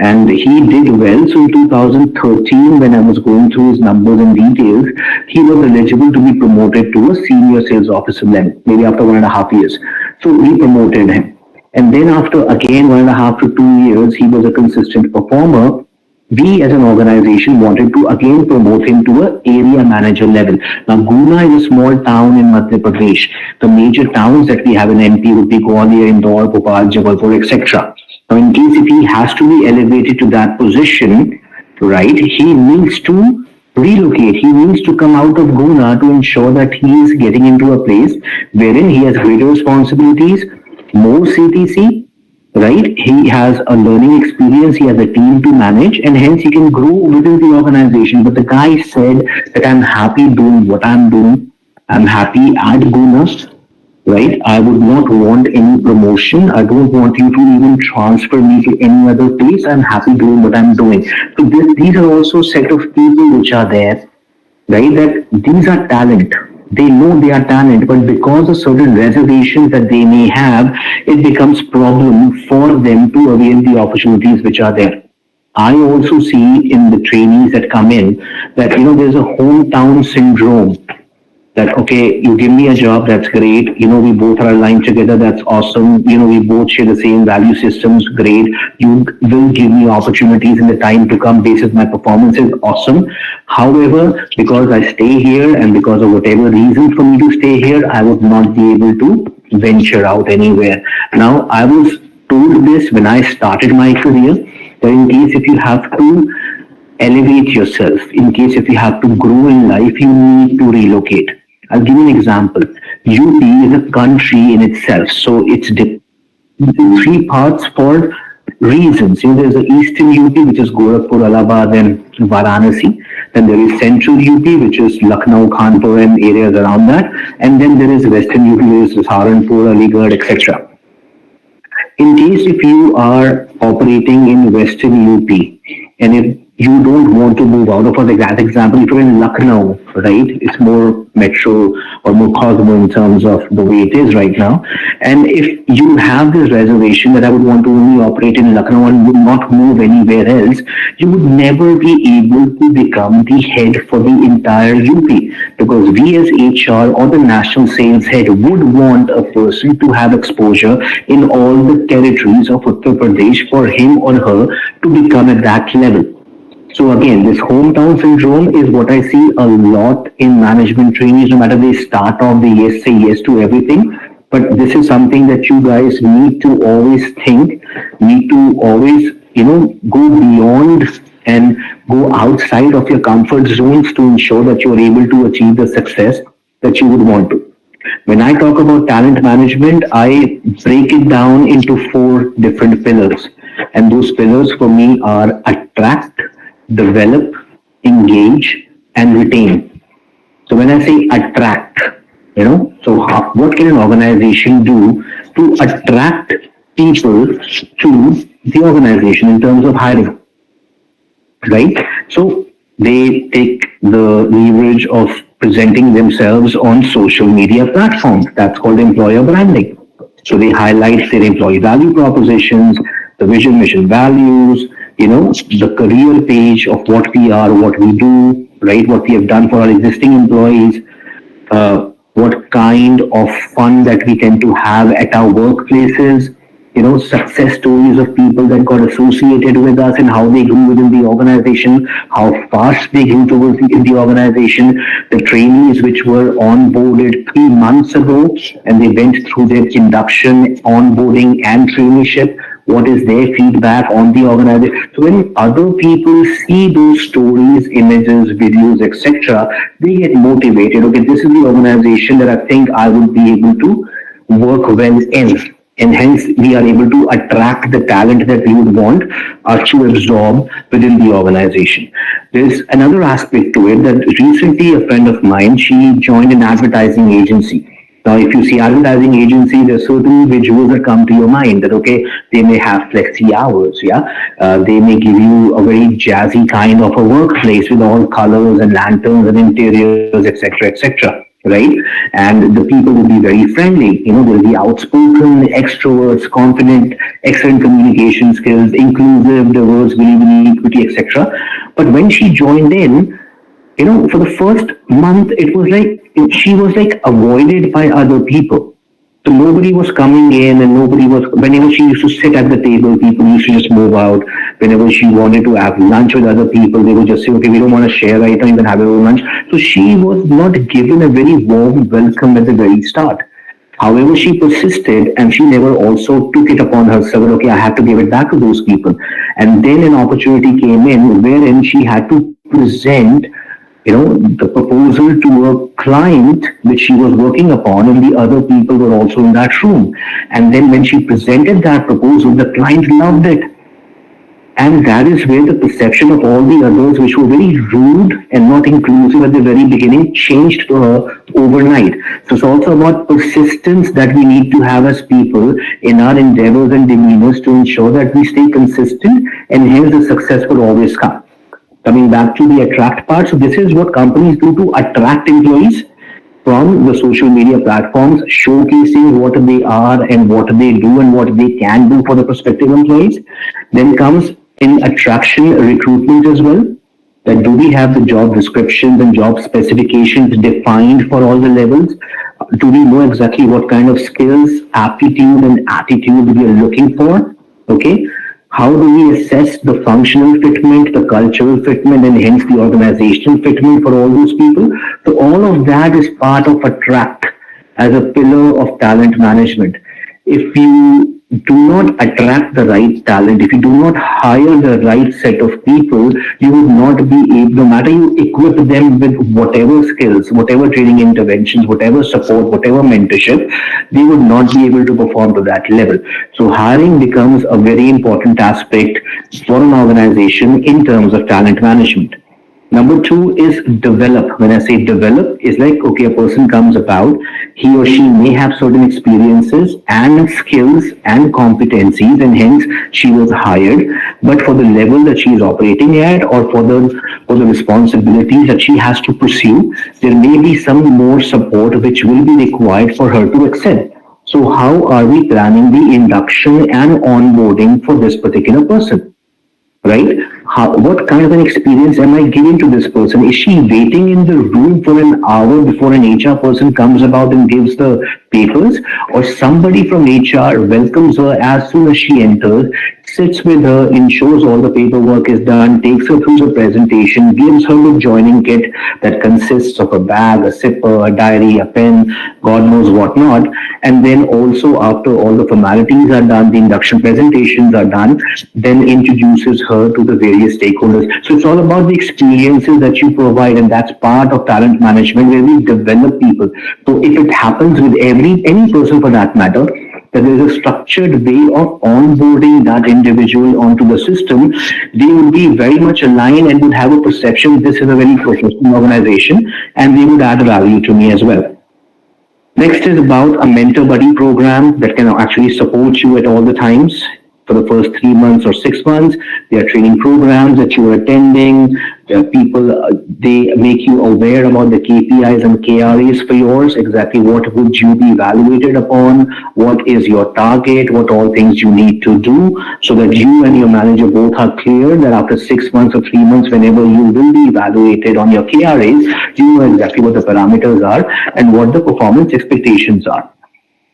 and he did well. So in 2013, when I was going through his numbers and details, he was eligible to be promoted to a senior sales officer then, maybe after 1.5 years. So we promoted him. And then after again 1.5 to 2 years, he was a consistent performer. We as an organization wanted to again promote him to an area manager level. Now, Guna is a small town in Madhya Pradesh. The major towns that we have in MP would be Gwalior, Indore, Bhopal, Jabalpur, etc. Now, in case if he has to be elevated to that position, right, he needs to relocate. He needs to come out of Guna to ensure that he is getting into a place wherein he has greater responsibilities, more CTC, right? He has a learning experience, he has a team to manage, and hence he can grow within the organization. But the guy said that I'm happy doing what I'm doing. I'm happy at Guna, right? I would not want any promotion. I don't want you to even transfer me to any other place. I'm happy doing what I'm doing. So these are also set of people which are there, right? That these are talent. They know they are talent, but because of certain reservations that they may have, it becomes problem for them to avail the opportunities which are there. I also see in the trainees that come in that, there's a hometown syndrome, that, okay, you give me a job, that's great. We both are aligned together, that's awesome. We both share the same value systems, great. You will give me opportunities in the time to come basis my performance is awesome. However, because I stay here and because of whatever reason for me to stay here, I would not be able to venture out anywhere. Now, I was told this when I started my career, that in case if you have to elevate yourself, in case if you have to grow in life, you need to relocate. I'll give you an example. UP is a country in itself, so it's in three parts for reasons. There's the eastern UP, which is Gorakhpur, Allahabad, and Varanasi. Then there is central UP, which is Lucknow, Kanpur, and areas around that. And then there is western UP, which is Saharanpur, Aligarh, etc. In case if you are operating in western UP, and if you don't want to move out of, for that example, if you're in Lucknow, right, it's more metro or more cosmo in terms of the way it is right now. And if you have this reservation that I would want to only operate in Lucknow and would not move anywhere else, you would never be able to become the head for the entire UP, because we as HR or the national sales head would want a person to have exposure in all the territories of Uttar Pradesh for him or her to become at that level. So again, this hometown syndrome is what I see a lot in management trainees. No matter they start off, they say yes to everything. But this is something that you guys need to always think, need to always, go beyond and go outside of your comfort zones to ensure that you're able to achieve the success that you would want to. When I talk about talent management, I break it down into 4 different pillars. And those pillars for me are attract, develop, engage, and retain. So when I say attract, what can an organization do to attract people to the organization in terms of hiring, right? So they take the leverage of presenting themselves on social media platforms. That's called employer branding. So they highlight their employee value propositions, the vision, mission, values, the career page of what we are, what we do, right? What we have done for our existing employees, what kind of fun that we tend to have at our workplaces, success stories of people that got associated with us and how they grew within the organization, how fast they grew towards in the organization, the trainees which were onboarded 3 months ago and they went through their induction, onboarding and traineeship. What is their feedback on the organization? So when other people see those stories, images, videos, etc., they get motivated. Okay, this is the organization that I think I would be able to work well in. And hence, we are able to attract the talent that we would want us to absorb within the organization. There's another aspect to it that recently a friend of mine, she joined an advertising agency. Now, if you see advertising agency, there's certain visuals that come to your mind that, okay, they may have flexi hours, yeah? They may give you a very jazzy kind of a workplace with all colors and lanterns and interiors, etc., right? And the people will be very friendly. They'll be outspoken, extroverts, confident, excellent communication skills, inclusive, diverse, believe in equity, etc. But when she joined in, for the first month, it was like she was like avoided by other people. So nobody was coming in and nobody was, whenever she used to sit at the table, people used to just move out. Whenever she wanted to have lunch with other people, they would just say, okay, we don't want to share right now, you can have your own lunch. So she was not given a very warm welcome at the very start. However, she persisted and she never also took it upon herself, okay, I have to give it back to those people. And then an opportunity came in wherein she had to present the proposal to a client which she was working upon, and the other people were also in that room. And then when she presented that proposal, the client loved it. And that is where the perception of all the others, which were very rude and not inclusive at the very beginning, changed for her overnight. So it's also about persistence that we need to have as people in our endeavors and demeanors to ensure that we stay consistent, and hence the success will always come. Coming back to the attract part, so this is what companies do to attract employees from the social media platforms, showcasing what they are and what they do and what they can do for the prospective employees. Then comes in attraction recruitment as well. That do we have the job descriptions and job specifications defined for all the levels? Do we know exactly what kind of skills, aptitude, and attitude we are looking for? Okay. How do we assess the functional fitment, the cultural fitment, and hence the organizational fitment for all those people? So all of that is part of attract as a pillar of talent management. If you do not attract the right talent, if you do not hire the right set of people, you would not be able, no matter you equip them with whatever skills, whatever training interventions, whatever support, whatever mentorship, they would not be able to perform to that level. So hiring becomes a very important aspect for an organization in terms of talent management. Number two is develop. When I say develop, is like, okay, a person comes about, he or she may have certain experiences and skills and competencies, and hence she was hired. But for the level that she is operating at, or for the responsibilities that she has to pursue, there may be some more support which will be required for her to excel. So how are we planning the induction and onboarding for this particular person? Right? What kind of an experience am I giving to this person? Is she waiting in the room for an hour before an HR person comes about and gives the papers? Or somebody from HR welcomes her as soon as she enters, sits with her, ensures all the paperwork is done, takes her through the presentation, gives her the joining kit that consists of a bag, a zipper, a diary, a pen, God knows what not. And then also after all the formalities are done, the induction presentations are done, then introduces her to the various stakeholders. So it's all about the experiences that you provide, and that's part of talent management where we develop people. So if it happens with any person for that matter, that there is a structured way of onboarding that individual onto the system, they would be very much aligned and would have a perception this is a very professional organization, and they would add value to me as well. Next is about a mentor buddy program that can actually support you at all the times. for the first 3 months or 6 months. There are training programs that you are attending. People, they make you aware about the KPIs and KRAs for yours, exactly what would you be evaluated upon, what is your target, what all things you need to do, so that you and your manager both are clear that after 6 months or 3 months, whenever you will be evaluated on your KRAs, you know exactly what the parameters are and what the performance expectations are.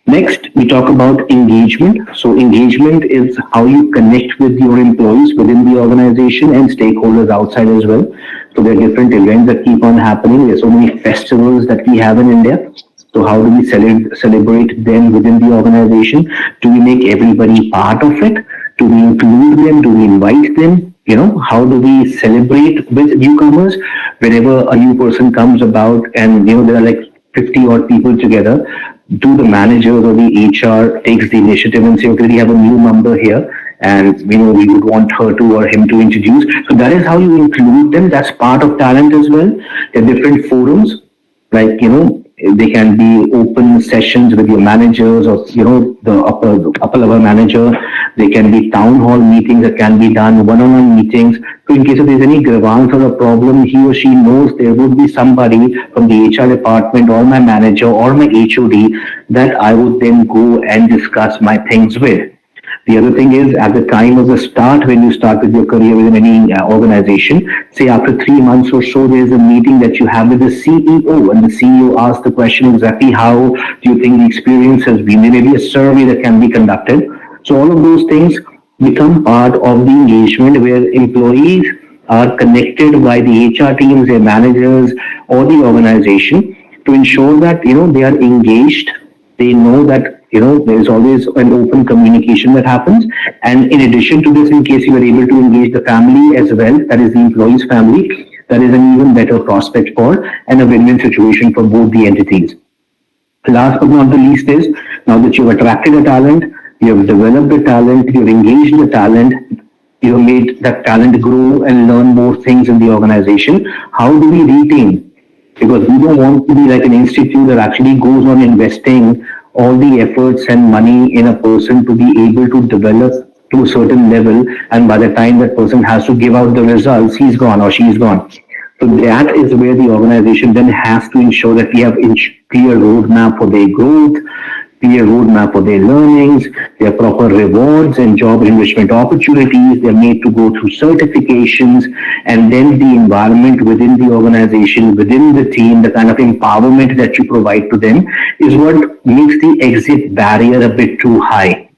Next, we talk about engagement. So engagement is how you connect with your employees within the organization and stakeholders outside as well. So there are different events that keep on happening. There's so many festivals that we have in India. So how do we celebrate them within the organization? Do we make everybody part of it? Do we include them? Do we invite them? How do we celebrate with newcomers? Whenever a new person comes about and, there are like 50 odd people together, do the managers or the HR takes the initiative and say, okay, we have a new member here and we would want her to or him to introduce. So that is how you include them. That's part of talent as well. There are different forums, like, they can be open sessions with your managers or, the upper level manager. They can be town hall meetings that can be done, one-on-one meetings. So in case if there's any grievance or a problem, he or she knows there would be somebody from the HR department or my manager or my HOD that I would then go and discuss my things with. The other thing is, at the time of the start, when you start with your career within any organization, say after 3 months or so, there is a meeting that you have with the CEO, and the CEO asks the question exactly how do you think the experience has been. There may be a survey that can be conducted. So all of those things become part of the engagement where employees are connected by the HR teams, their managers, or the organization to ensure that, they are engaged. They know that there's always an open communication that happens. And in addition to this, in case you are able to engage the family as well, that is the employee's family, that is an even better prospect for and a win-win situation for both the entities. Last but not the least is, now that you've attracted a talent, you have developed the talent, you've engaged the talent, you have made that talent grow and learn more things in the organization, how do we retain? Because we don't want to be like an institute that actually goes on investing all the efforts and money in a person to be able to develop to a certain level, and by the time that person has to give out the results, he's gone or she's gone. So that is where the organization then has to ensure that we have a clear roadmap for their growth, clear roadmap for their learnings, their proper rewards and job enrichment opportunities. They're made to go through certifications, and then the environment within the organization, within the team, the kind of empowerment that you provide to them is what makes the exit barrier a bit too high.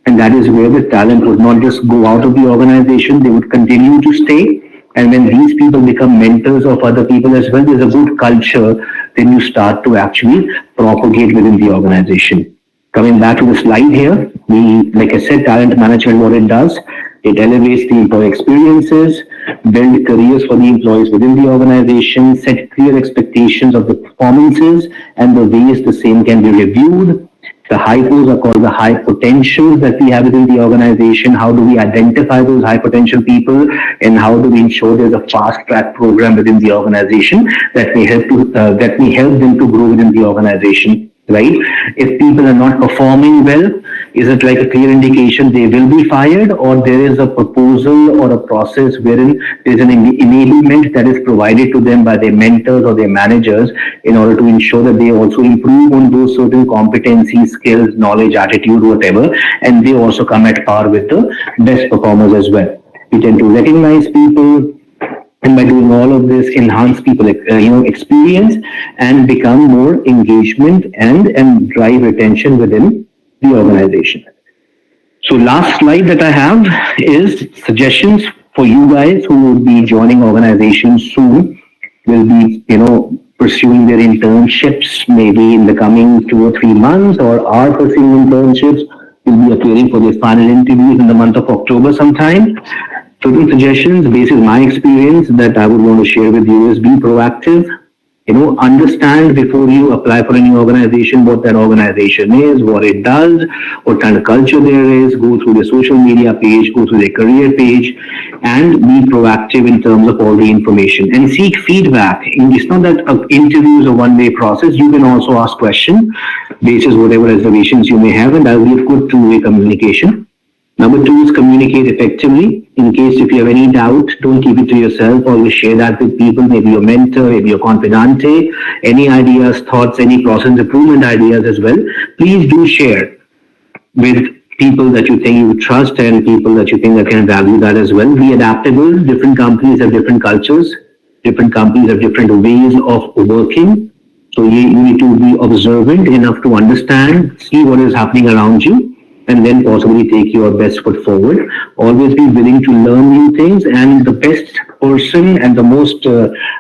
And that is where the talent would not just go out of the organization, they would continue to stay. And when these people become mentors of other people as well, there's a good culture, then you start to actually propagate within the organization. Coming back to the slide here, like I said, talent management, what it does, it elevates the employee experiences, build careers for the employees within the organization, set clear expectations of the performances and the ways the same can be reviewed. The hypos are called the high potentials that we have within the organization. How do we identify those high potential people, and how do we ensure there's a fast track program within the organization that may help them to grow within the organization, right? If people are not performing well, is it like a clear indication they will be fired, or there is a proposal or a process wherein there is an enablement that is provided to them by their mentors or their managers in order to ensure that they also improve on those certain competencies, skills, knowledge, attitude, whatever, and they also come at par with the best performers as well. We tend to recognize people, and by doing all of this, enhance people experience and become more engagement and drive retention within the organization. So last slide that I have is suggestions for you guys who will be joining organizations soon, will be pursuing their internships maybe in the coming 2 or 3 months, or are pursuing internships, will be appearing for their final interviews in the month of October sometime. Certain suggestions based on my experience that I would want to share with you is be proactive. Understand before you apply for any organization what that organization is, what it does, what kind of culture there is. Go through the social media page, go through their career page, and be proactive in terms of all the information and seek feedback. It's not that an interview is a one-way process. You can also ask questions based on whatever reservations you may have, and that will be a good two-way communication. Number two is communicate effectively. In case if you have any doubt, don't keep it to yourself. Always share that with people, maybe your mentor, maybe your confidante, any ideas, thoughts, any process improvement ideas as well. Please do share with people that you think you trust and people that you think that can value that as well. Be adaptable. Different companies have different cultures. Different companies have different ways of working. So you need to be observant enough to understand, see what is happening around you, and then possibly take your best foot forward. Always be willing to learn new things, and the best person and the most,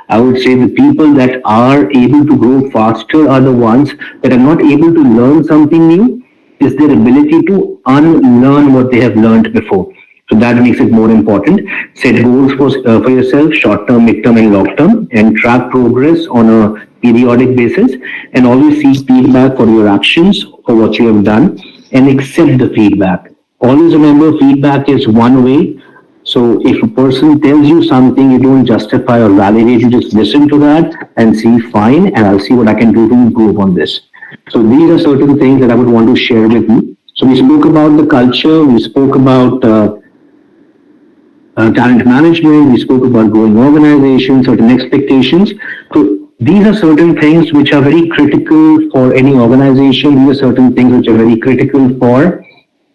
I would say, the people that are able to grow faster are the ones that are not able to learn something new, is their ability to unlearn what they have learned before. So that makes it more important. Set goals for yourself, short term, mid term, and long term, and track progress on a periodic basis. And always seek feedback for your actions, for what you have done, and accept the feedback. Always remember, feedback is one way. So if a person tells you something, you don't justify or validate, you just listen to that and see, fine, and I'll see what I can do to improve on this. So these are certain things that I would want to share with you. So we spoke about the culture, we spoke about talent management, we spoke about growing organizations, certain expectations. So these are certain things which are very critical for any organization. These are certain things which are very critical for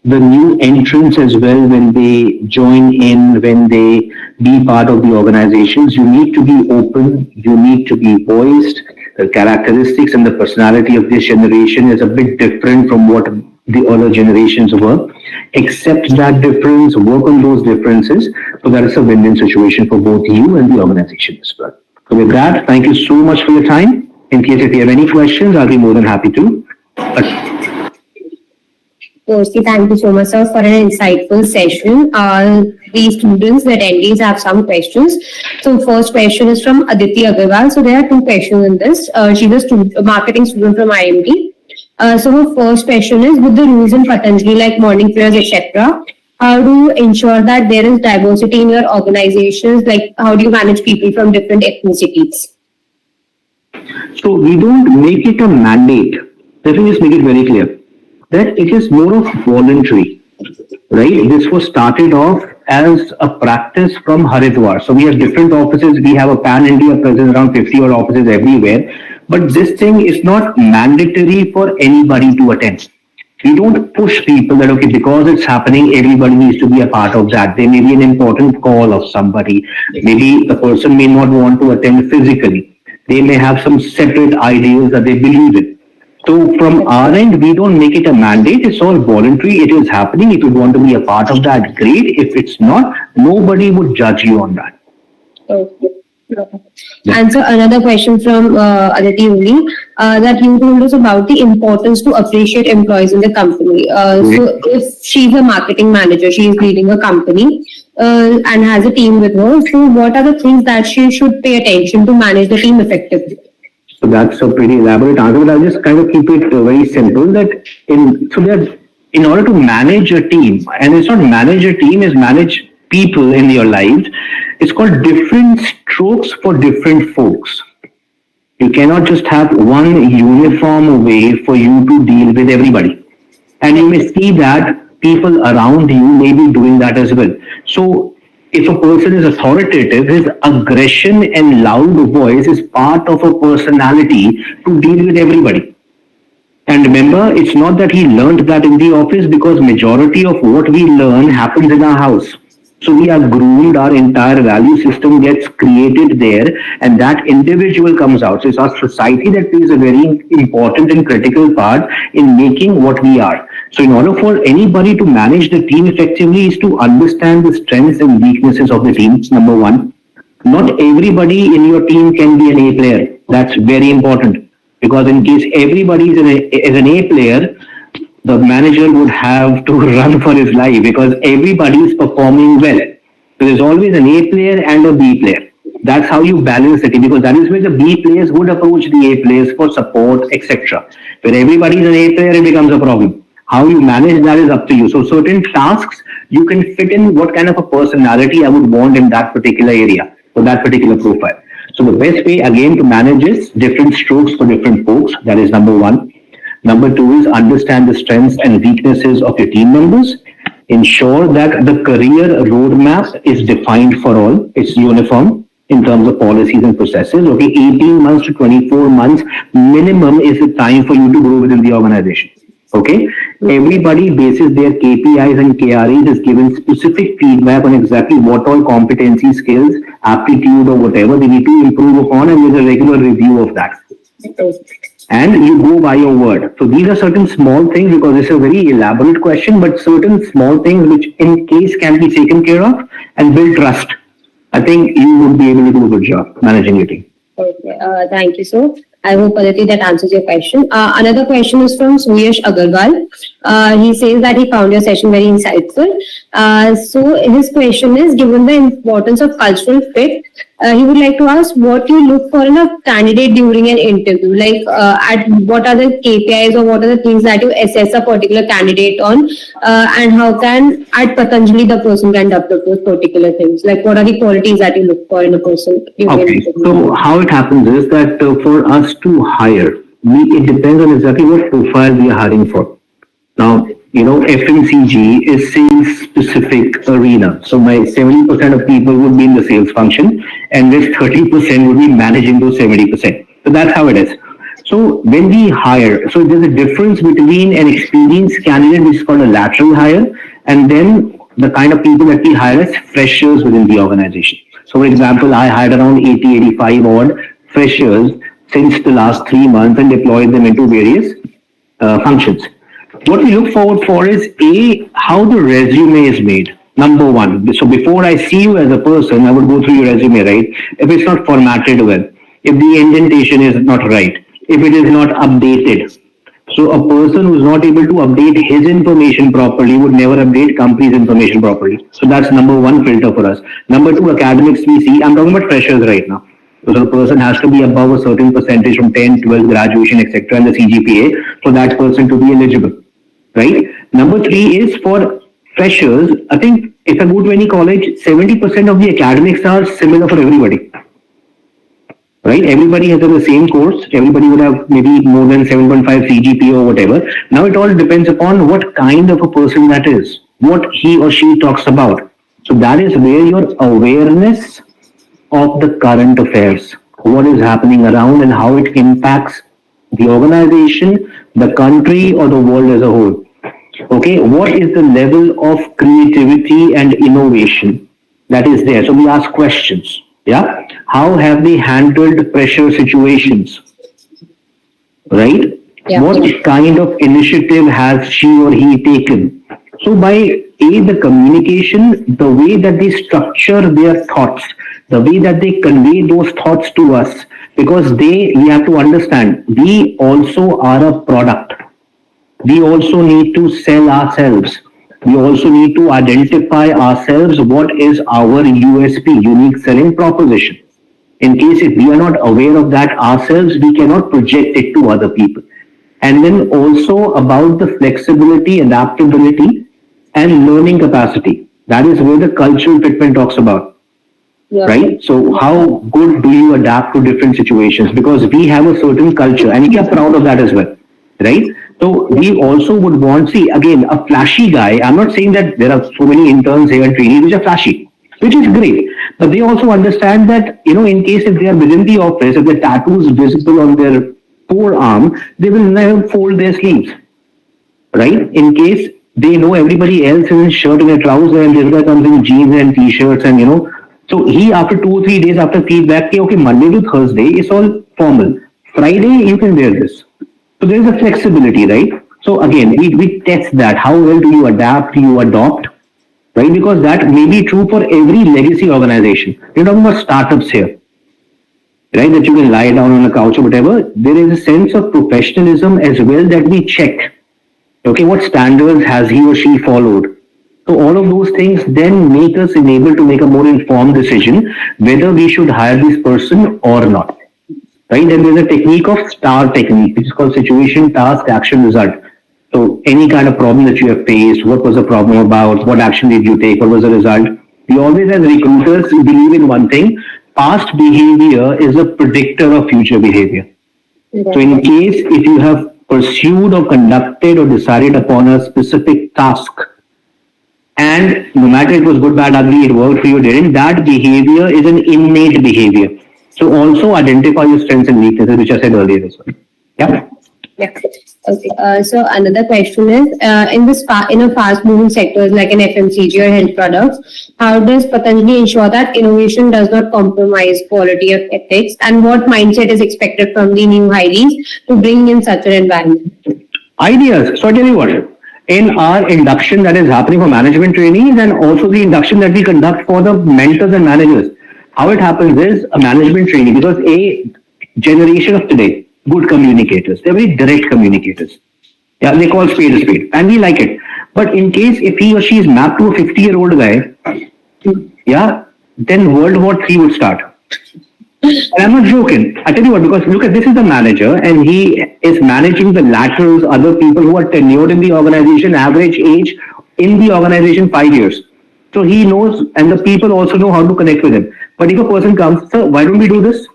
the new entrants as well when they join in, when they be part of the organizations. You need to be open, you need to be poised. The characteristics and the personality of this generation is a bit different from what the other generations were. Accept that difference, work on those differences. So that is a win-win situation for both you and the organization as well. So with that, thank you so much for your time. In case if you have any questions, I'll be more than happy to. Firstly, thank you so much, sir, for an insightful session. The students, the attendees have some questions. So first question is from Aditi Agarwal. So there are two questions in this. She's a marketing student from IMT. So her first question is, with the rules in Patanjali like morning prayers, etc., how do you ensure that there is diversity in your organizations? Like, how do you manage people from different ethnicities? So we don't make it a mandate. Let me just make it very clear that it is more of voluntary, right? This was started off as a practice from Haridwar. So we have different offices. We have a pan-India presence, around 50 odd offices everywhere. But this thing is not mandatory for anybody to attend. We don't push people that, okay, because it's happening, everybody needs to be a part of that. There may be an important call of somebody. Maybe the person may not want to attend physically. They may have some separate ideals that they believe in. So from our end, we don't make it a mandate. It's all voluntary. It is happening. If you want to be a part of that, great. If it's not, nobody would judge you on that. Okay. And so another question from Aditi Uli, that you told us about the importance to appreciate employees in the company. So if she's a marketing manager, she is leading a company and has a team with her. So what are the things that she should pay attention to manage the team effectively? So that's a pretty elaborate answer, but I'll just kind of keep it very simple. That in order to manage a team, and it's not manage a team, is manage people in your lives. It's called different strokes for different folks. You cannot just have one uniform way for you to deal with everybody. And you may see that people around you may be doing that as well. So if a person is authoritative, his aggression and loud voice is part of a personality to deal with everybody. And remember, it's not that he learned that in the office, because majority of what we learn happens in our house. So we are groomed, our entire value system gets created there, and that individual comes out. So it's our society that plays a very important and critical part in making what we are. So in order for anybody to manage the team effectively is to understand the strengths and weaknesses of the team, number one. Not everybody in your team can be an A player. That's very important, because in case everybody is an A player, the manager would have to run for his life, because everybody is performing well. So there's always an A player and a B player. That's how you balance the team, because that is where the B players would approach the A players for support, etc. When everybody is an A player, it becomes a problem. How you manage that is up to you. So certain tasks, you can fit in what kind of a personality I would want in that particular area, for that particular profile. So the best way, again, to manage is different strokes for different folks. That is number one. Number two is understand the strengths and weaknesses of your team members. ensure that the career roadmap is defined for all, it's uniform in terms of policies and processes. Okay, 18 months to 24 months minimum is the time for you to grow within the organization. Okay, everybody bases their KPIs and KRAs is given specific feedback on exactly what all competency, skills, aptitude, or whatever they need to improve upon, and there's a regular review of that. And you go by your word. So these are certain small things, because it's a very elaborate question, but certain small things which in case can be taken care of and build trust. I think you would be able to do a good job managing your team. Okay, thank you. So I hope, Aditi, that answers your question. Another question is from Suyash Agarwal. He says that he found your session very insightful. So his question is, given the importance of cultural fit, he would like to ask what you look for in a candidate during an interview. Like, at what are the KPIs or what are the things that you assess a particular candidate on, and how can at Patanjali the person can develop those particular things? Like, what are the qualities that you look for in a person during an Okay, interview? so how it happens is that for us to hire, it depends on exactly what profile we are hiring for. Now, FMCG is sales specific arena. So my 70% of people would be in the sales function, and this 30% would be managing those 70%. So that's how it is. So when we hire, so there's a difference between an experienced candidate, which is called a lateral hire, and then the kind of people that we hire as freshers within the organization. So for example, I hired around 80, 85 odd freshers since the last 3 months and deployed them into various functions. What we look forward for is how the resume is made. Number one. So before I see you as a person, I would go through your resume, right? If it's not formatted well, if the indentation is not right, if it is not updated. So a person who's not able to update his information properly would never update company's information properly. So that's number one filter for us. Number two, academics we see. I'm talking about freshers right now. So the person has to be above a certain percentage from 10, 12, graduation, etc. and the CGPA for that person to be eligible. Right? Number three is for freshers. I think if I go to any college, 70% of the academics are similar for everybody. Right? Everybody has done the same course. Everybody would have maybe more than 7.5 CGPA or whatever. Now it all depends upon what kind of a person that is, what he or she talks about. So that is where your awareness of the current affairs, what is happening around and how it impacts the organization, the country, or the world as a whole. Okay, what is the level of creativity and innovation that is there? So we ask questions. Yeah, how have they handled pressure situations? Right? Yeah. What kind of initiative has she or he taken? So by the communication, the way that they structure their thoughts, the way that they convey those thoughts to us, because we have to understand, we also are a product. We also need to sell ourselves. We also need to identify ourselves, what is our USP, unique selling proposition. In case if we are not aware of that ourselves, we cannot project it to other people. And then also about the flexibility, adaptability, and learning capacity. That is where the cultural fitment talks about. Yeah. Right? So how good do you adapt to different situations? Because we have a certain culture and we are proud of that as well. Right? So we also would want, see, again, a flashy guy. I'm not saying that there are so many interns here and trainees which are flashy, which is great. But they also understand that, in case if they are within the office, if the tattoo is visible on their forearm, they will never fold their sleeves. Right? In case they know everybody else is in shirt and a trouser and this guy comes in jeans and t-shirts and, So he, after 2 or 3 days after feedback, okay, Monday to Thursday, it's all formal. Friday, you can wear this. So there's a flexibility, right? So again, we test that. How well do you adapt, you adopt, right? Because that may be true for every legacy organization. We're talking about startups here, right? That you can lie down on a couch or whatever. There is a sense of professionalism as well that we check. Okay, what standards has he or she followed? So all of those things then make us able to make a more informed decision whether we should hire this person or not. Right? And there's a technique of STAR technique, which is called situation, task, action, result. So any kind of problem that you have faced, what was the problem about, what action did you take, what was the result? We always as recruiters believe in one thing, past behavior is a predictor of future behavior. So in case if you have pursued or conducted or decided upon a specific task, and no matter it was good, bad, ugly, it worked for you, didn't, that behavior is an innate behavior. So also identify your strengths and weaknesses, which I said earlier as well. Yeah. Yeah. Okay. So another question is, in a fast-moving sectors like an FMCG or health products, how does Patanjali ensure that innovation does not compromise quality of ethics, and what mindset is expected from the new hirees to bring in such an environment? Ideas. So I tell you what, in our induction that is happening for management trainees and also the induction that we conduct for the mentors and managers, how it happens is a management trainee, because a generation of today, good communicators, they're very direct communicators. Yeah, they call spade a spade, and we like it. But in case if he or she is mapped to a 50-year-old guy, yeah, then World War III would start. And I'm not joking. I tell you what, because look at, this is the manager and he is managing the laterals, other people who are tenured in the organization, average age in the organization 5 years. So he knows, and the people also know how to connect with him. But if a person comes, sir, why don't we do this?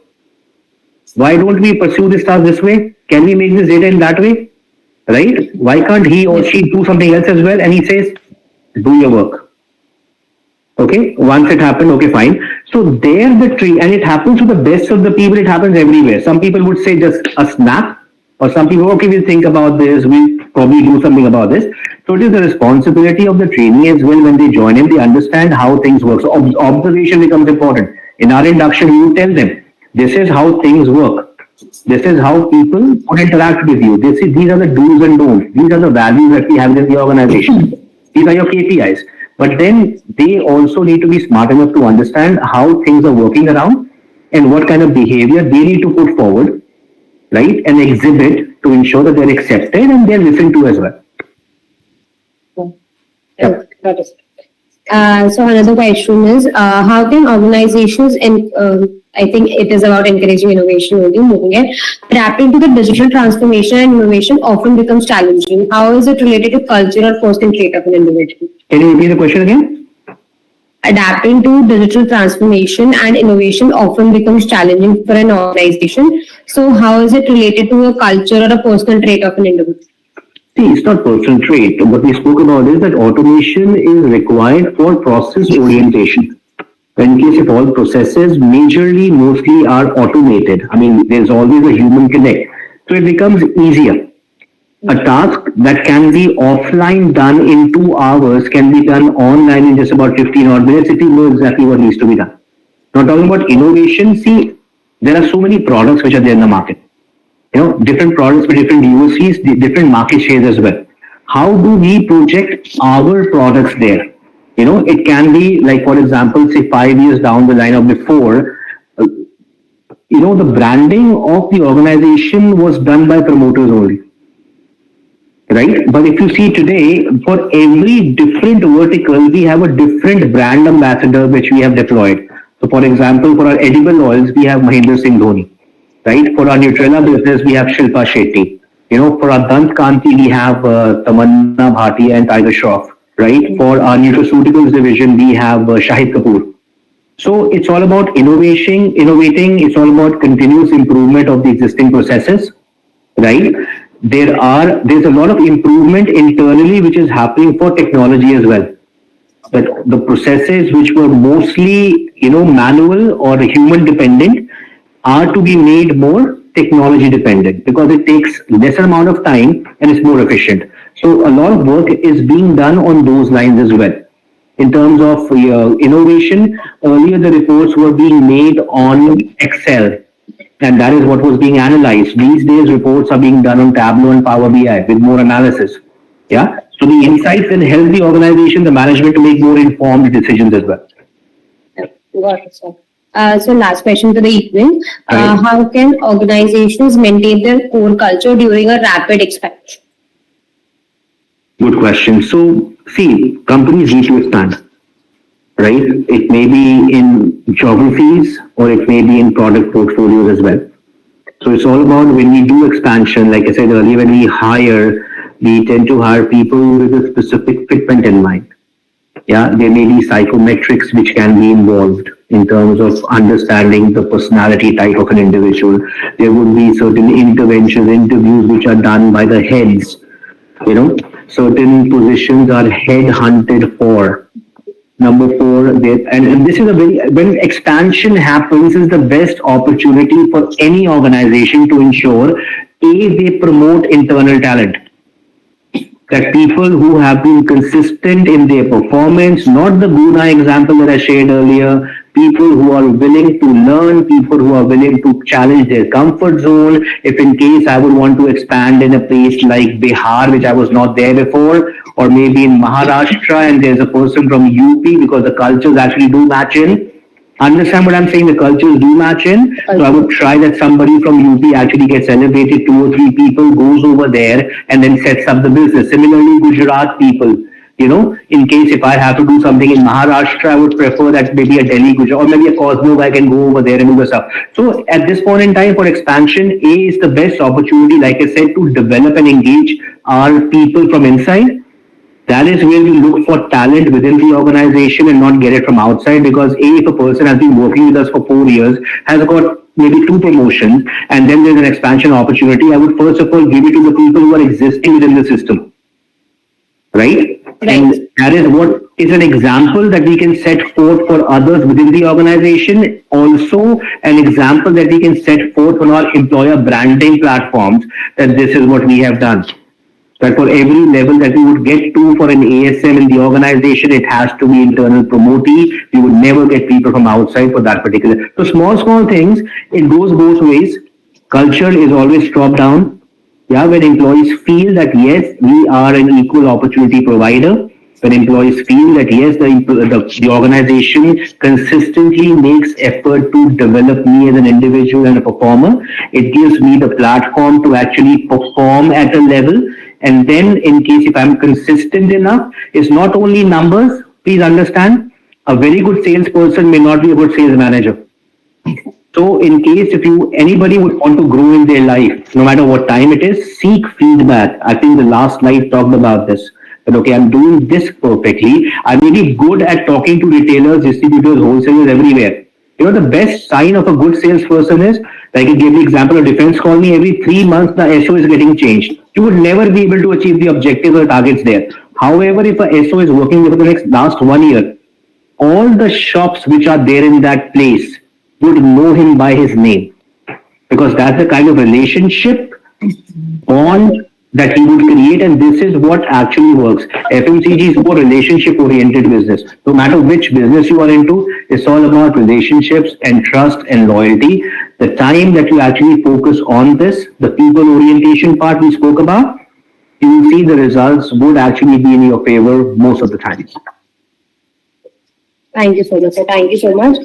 Why don't we pursue this task this way? Can we make this data in that way? Right? Why can't he or she do something else as well? And he says, do your work. Okay, once it happened, okay, fine. So there the tree, and it happens to the best of the people, it happens everywhere. Some people would say just a snap, or some people, okay, we'll think about this, we'll probably do something about this. So it is the responsibility of the trainee as well when they join in, they understand how things work. So observation becomes important. In our induction, you tell them, this is how things work. This is how people would interact with you. These are the do's and don'ts. These are the values that we have in the organization. These are your KPIs. But then they also need to be smart enough to understand how things are working around and what kind of behavior they need to put forward, right, and exhibit to ensure that they're accepted and they're listened to as well. Yeah. Got it. So another question is, how can organizations, and I think it is about encouraging innovation only, moving it, adapting to the digital transformation and innovation often becomes challenging. How is it related to culture or personal trait of an individual? Can you repeat the question again? Adapting to digital transformation and innovation often becomes challenging for an organization. So how is it related to a culture or a personal trait of an individual? See, it's not personal trait. What we spoke about is that automation is required for process orientation. In case if all processes mostly are automated, I mean, there's always a human connect. So it becomes easier. A task that can be offline done in 2 hours can be done online in just about 15 odd minutes if you know exactly what needs to be done. Now talking about innovation, see, there are so many products which are there in the market. You know, different products with different USPs, different market shares as well. How do we project our products there? You know, it can be like, for example, say 5 years down the line or before, you know, the branding of the organization was done by promoters only. Right? But if you see today, for every different vertical, we have a different brand ambassador which we have deployed. So for example, for our edible oils, we have Mahendra Singh Dhoni. Right? For our Nutrela business, we have Shilpa Shetty. You know, for our Dant Kanti, we have Tamanna Bhatia and Tiger Shroff. Right? For our nutraceuticals division, we have Shahid Kapoor. So it's all about innovating. It's all about continuous improvement of the existing processes. Right? There's a lot of improvement internally which is happening for technology as well. But the processes which were mostly, you know, manual or human dependent are to be made more technology dependent because it takes lesser amount of time and it's more efficient. So a lot of work is being done on those lines as well. In terms of innovation, earlier the reports were being made on Excel. And that is what was being analyzed. These days, reports are being done on Tableau and Power BI with more analysis. Yeah. So the insights can help the organization, the management to make more informed decisions as well. Got it, sir. So last question for the evening. Right. How can organizations maintain their core culture during a rapid expansion? Good question. So see, companies need to expand. Right? It may be in geographies or it may be in product portfolios as well. So it's all about when we do expansion, like I said earlier, when we hire, we tend to hire people with a specific fitment in mind. Yeah, there may be psychometrics which can be involved in terms of understanding the personality type of an individual. There would be certain interventions, interviews which are done by the heads, you know, certain positions are head-hunted for. Number four, and this is a very, when expansion happens, is the best opportunity for any organization to ensure, they promote internal talent, that people who have been consistent in their performance, not the Guna example that I shared earlier, people who are willing to learn, people who are willing to challenge their comfort zone. If in case I would want to expand in a place like Bihar, which I was not there before, or maybe in Maharashtra, and there's a person from UP, because the cultures actually do match in. Understand what I'm saying? The cultures do match in. So I would try that somebody from UP actually gets elevated, two or three people, goes over there and then sets up the business. Similarly, Gujarat people, in case if I have to do something in Maharashtra, I would prefer that maybe a Delhi, Gujarat, or maybe a Cosmo guy can go over there and do the stuff. So at this point in time for expansion, is the best opportunity, like I said, to develop and engage our people from inside. That is where we look for talent within the organization and not get it from outside, because if a person has been working with us for 4 years, has got maybe 2 promotions, and then there's an expansion opportunity, I would first of all give it to the people who are existing within the system. Right? And that is what is an example that we can set forth for others within the organization. Also, an example that we can set forth on our employer branding platforms, that this is what we have done. That for every level that we would get to for an ASM in the organization, it has to be internal promotee. We would never get people from outside for that particular. So small things, it goes both ways. Culture is always top down. Yeah, when employees feel that yes, we are an equal opportunity provider, when employees feel that yes, the organization consistently makes effort to develop me as an individual and a performer, it gives me the platform to actually perform at a level. And then in case if I'm consistent enough, it's not only numbers. Please understand, a very good salesperson may not be a good sales manager. So in case if anybody would want to grow in their life, no matter what time it is, seek feedback. I think the last slide talked about this. But okay, I'm doing this perfectly. I may be good at talking to retailers, distributors, wholesalers everywhere. The best sign of a good salesperson is, like I gave the example of defense colony, every 3 months the SO is getting changed. You would never be able to achieve the objectives or targets there. However, if a SO is working for the last 1 year, all the shops which are there in that place would know him by his name, because that's the kind of relationship bond that he would create, and this is what actually works. FMCG is more relationship-oriented business. No matter which business you are into, it's all about relationships and trust and loyalty. The time that you actually focus on this, the people orientation part we spoke about, you will see the results would actually be in your favor most of the times. Thank you so much, sir. Thank you so much.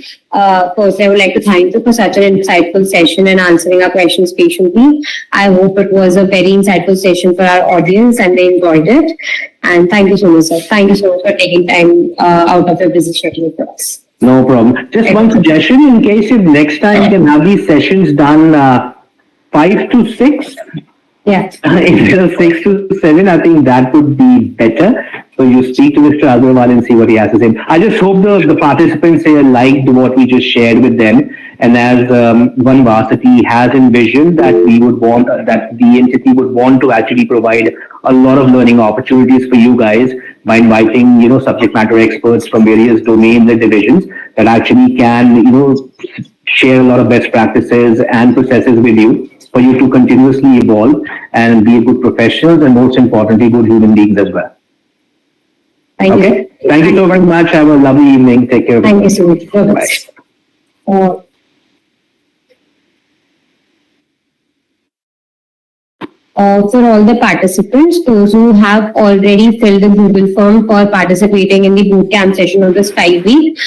First, I would like to thank you for such an insightful session and answering our questions patiently. I hope it was a very insightful session for our audience and they enjoyed it. And thank you so much, sir. Thank you so much for taking time out of your busy schedule for us. No problem. Just one suggestion, in case if next time you can have these sessions done 5 to 6. Yeah. Instead of 6 to 7, I think that would be better. So you speak to Mr. Agarwal and see what he has to say. I just hope the participants here liked what we just shared with them. And as OneVarsity has envisioned that we would want, that the entity would want to actually provide a lot of learning opportunities for you guys by inviting, subject matter experts from various domains and divisions that actually can, share a lot of best practices and processes with you for you to continuously evolve and be good professionals and most importantly, good human beings as well. Thank you. Thank you so very much. Have a lovely evening. Take care. Thank you so much. Bye. For all the participants, those who have already filled the Google form for participating in the bootcamp session of this 5 week,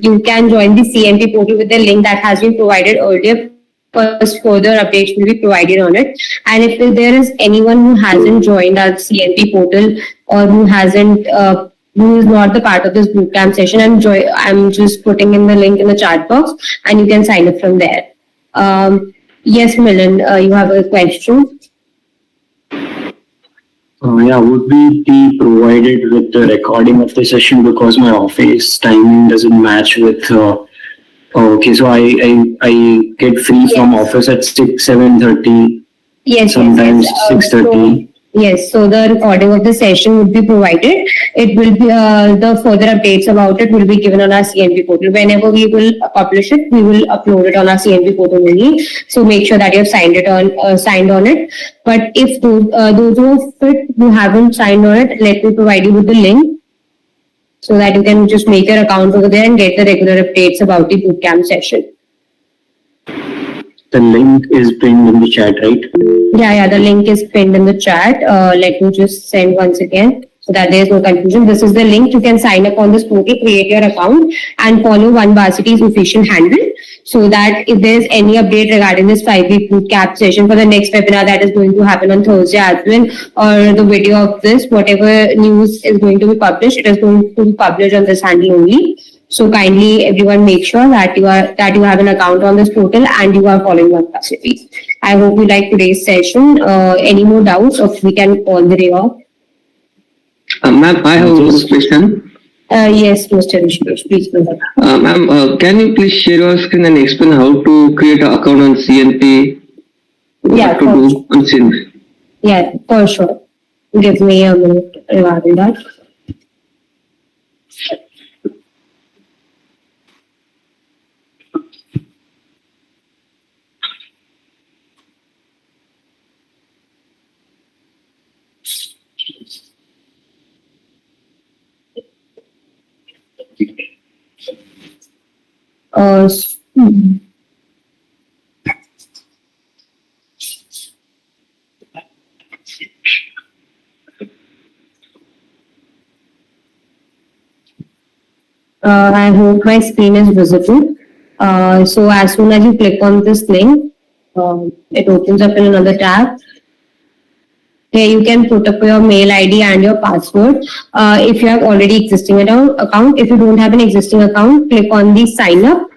you can join the CNP portal with the link that has been provided earlier. First, further updates will be provided on it. And if there is anyone who hasn't joined our CNP portal or who is not the part of this bootcamp session, I'm just putting in the link in the chat box and you can sign up from there. Yes, Milan, you have a question? Would we be provided with the recording of the session, because my office timing doesn't match with okay, so I get free from office at 7:30. Yes. Sometimes 6:30. Yes, so the recording of the session would be provided. It will be the further updates about it will be given on our CNP portal. Whenever we will publish it, we will upload it on our CNP portal only. So make sure that you have signed on it. But if those who haven't signed on it, let me provide you with the link so that you can just make your account over there and get the regular updates about the bootcamp session. The link is pinned in the chat, right? Yeah, the link is pinned in the chat. Let me just send once again so that there's no confusion. This is the link. You can sign up on this portal, create your account, and follow OneVarsity's official handle so that if there's any update regarding this 5-week bootcamp session for the next webinar that is going to happen on Thursday as well, or the video of this, whatever news is going to be published, it is going to be published on this handle only. So kindly everyone make sure that you have an account on this portal and you are following OneVarsity. I hope you like today's session. Any more doubts, or we can call the day off? Ma'am, I have a question. Yes, Mr. Rishikesh, please go ahead. Ma'am, can you please share your screen and explain how to create an account on CNP? Yeah, What to do on CNP? Yeah, for sure. Give me a minute regarding that. Uh, I hope my screen is visible. So as soon as you click on this link, it opens up in another tab. Here you can put up your mail ID and your password. If you have already existing account, if you don't have an existing account, click on the sign up,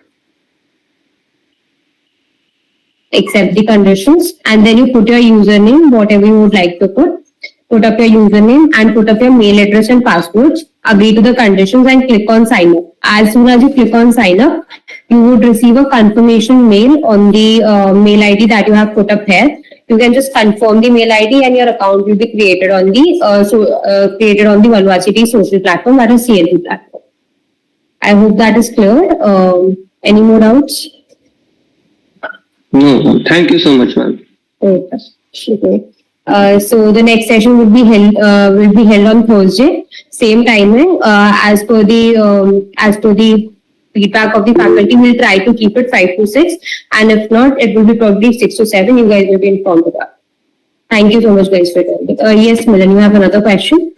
accept the conditions, and then you put your username, whatever you would like to put. Put up your username and put up your mail address and passwords. Agree to the conditions and click on sign up. As soon as you click on sign up, you would receive a confirmation mail on the mail ID that you have put up here. You can just confirm the mail ID and your account will be created on the created on the OneVarsity social platform, that is CNP platform. I hope that is clear. Any more doubts? No, thank you so much, ma'am. Okay. So the next session will be held on Thursday, same timing. As per the feedback of the faculty, we'll try to keep it 5 to 6, and if not, it will be probably 6 to 7. You guys will be informed of that. Thank you so much, guys, for joining. Yes, Milan, you have another question?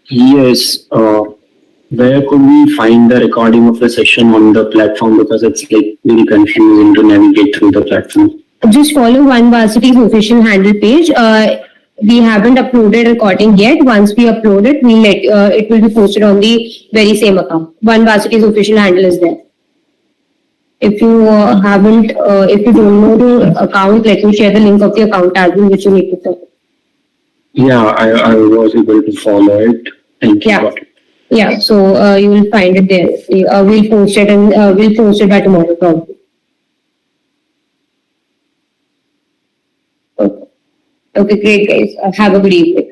Yes. Where could we find the recording of the session on the platform, because it's like very confusing to navigate through the platform? Just follow OneVarsity's official handle page. We haven't uploaded recording yet. Once we upload it, it will be posted on the very same account. OneVarsity's official handle is there. If you if you don't know the account, let me share the link of the account as well, which you need to follow. Yeah, I was able to follow it. Thank you. Yeah. Got it. Yeah, so you will find it there. We'll post it and we'll post it by tomorrow probably. Okay, great guys. Have a good evening.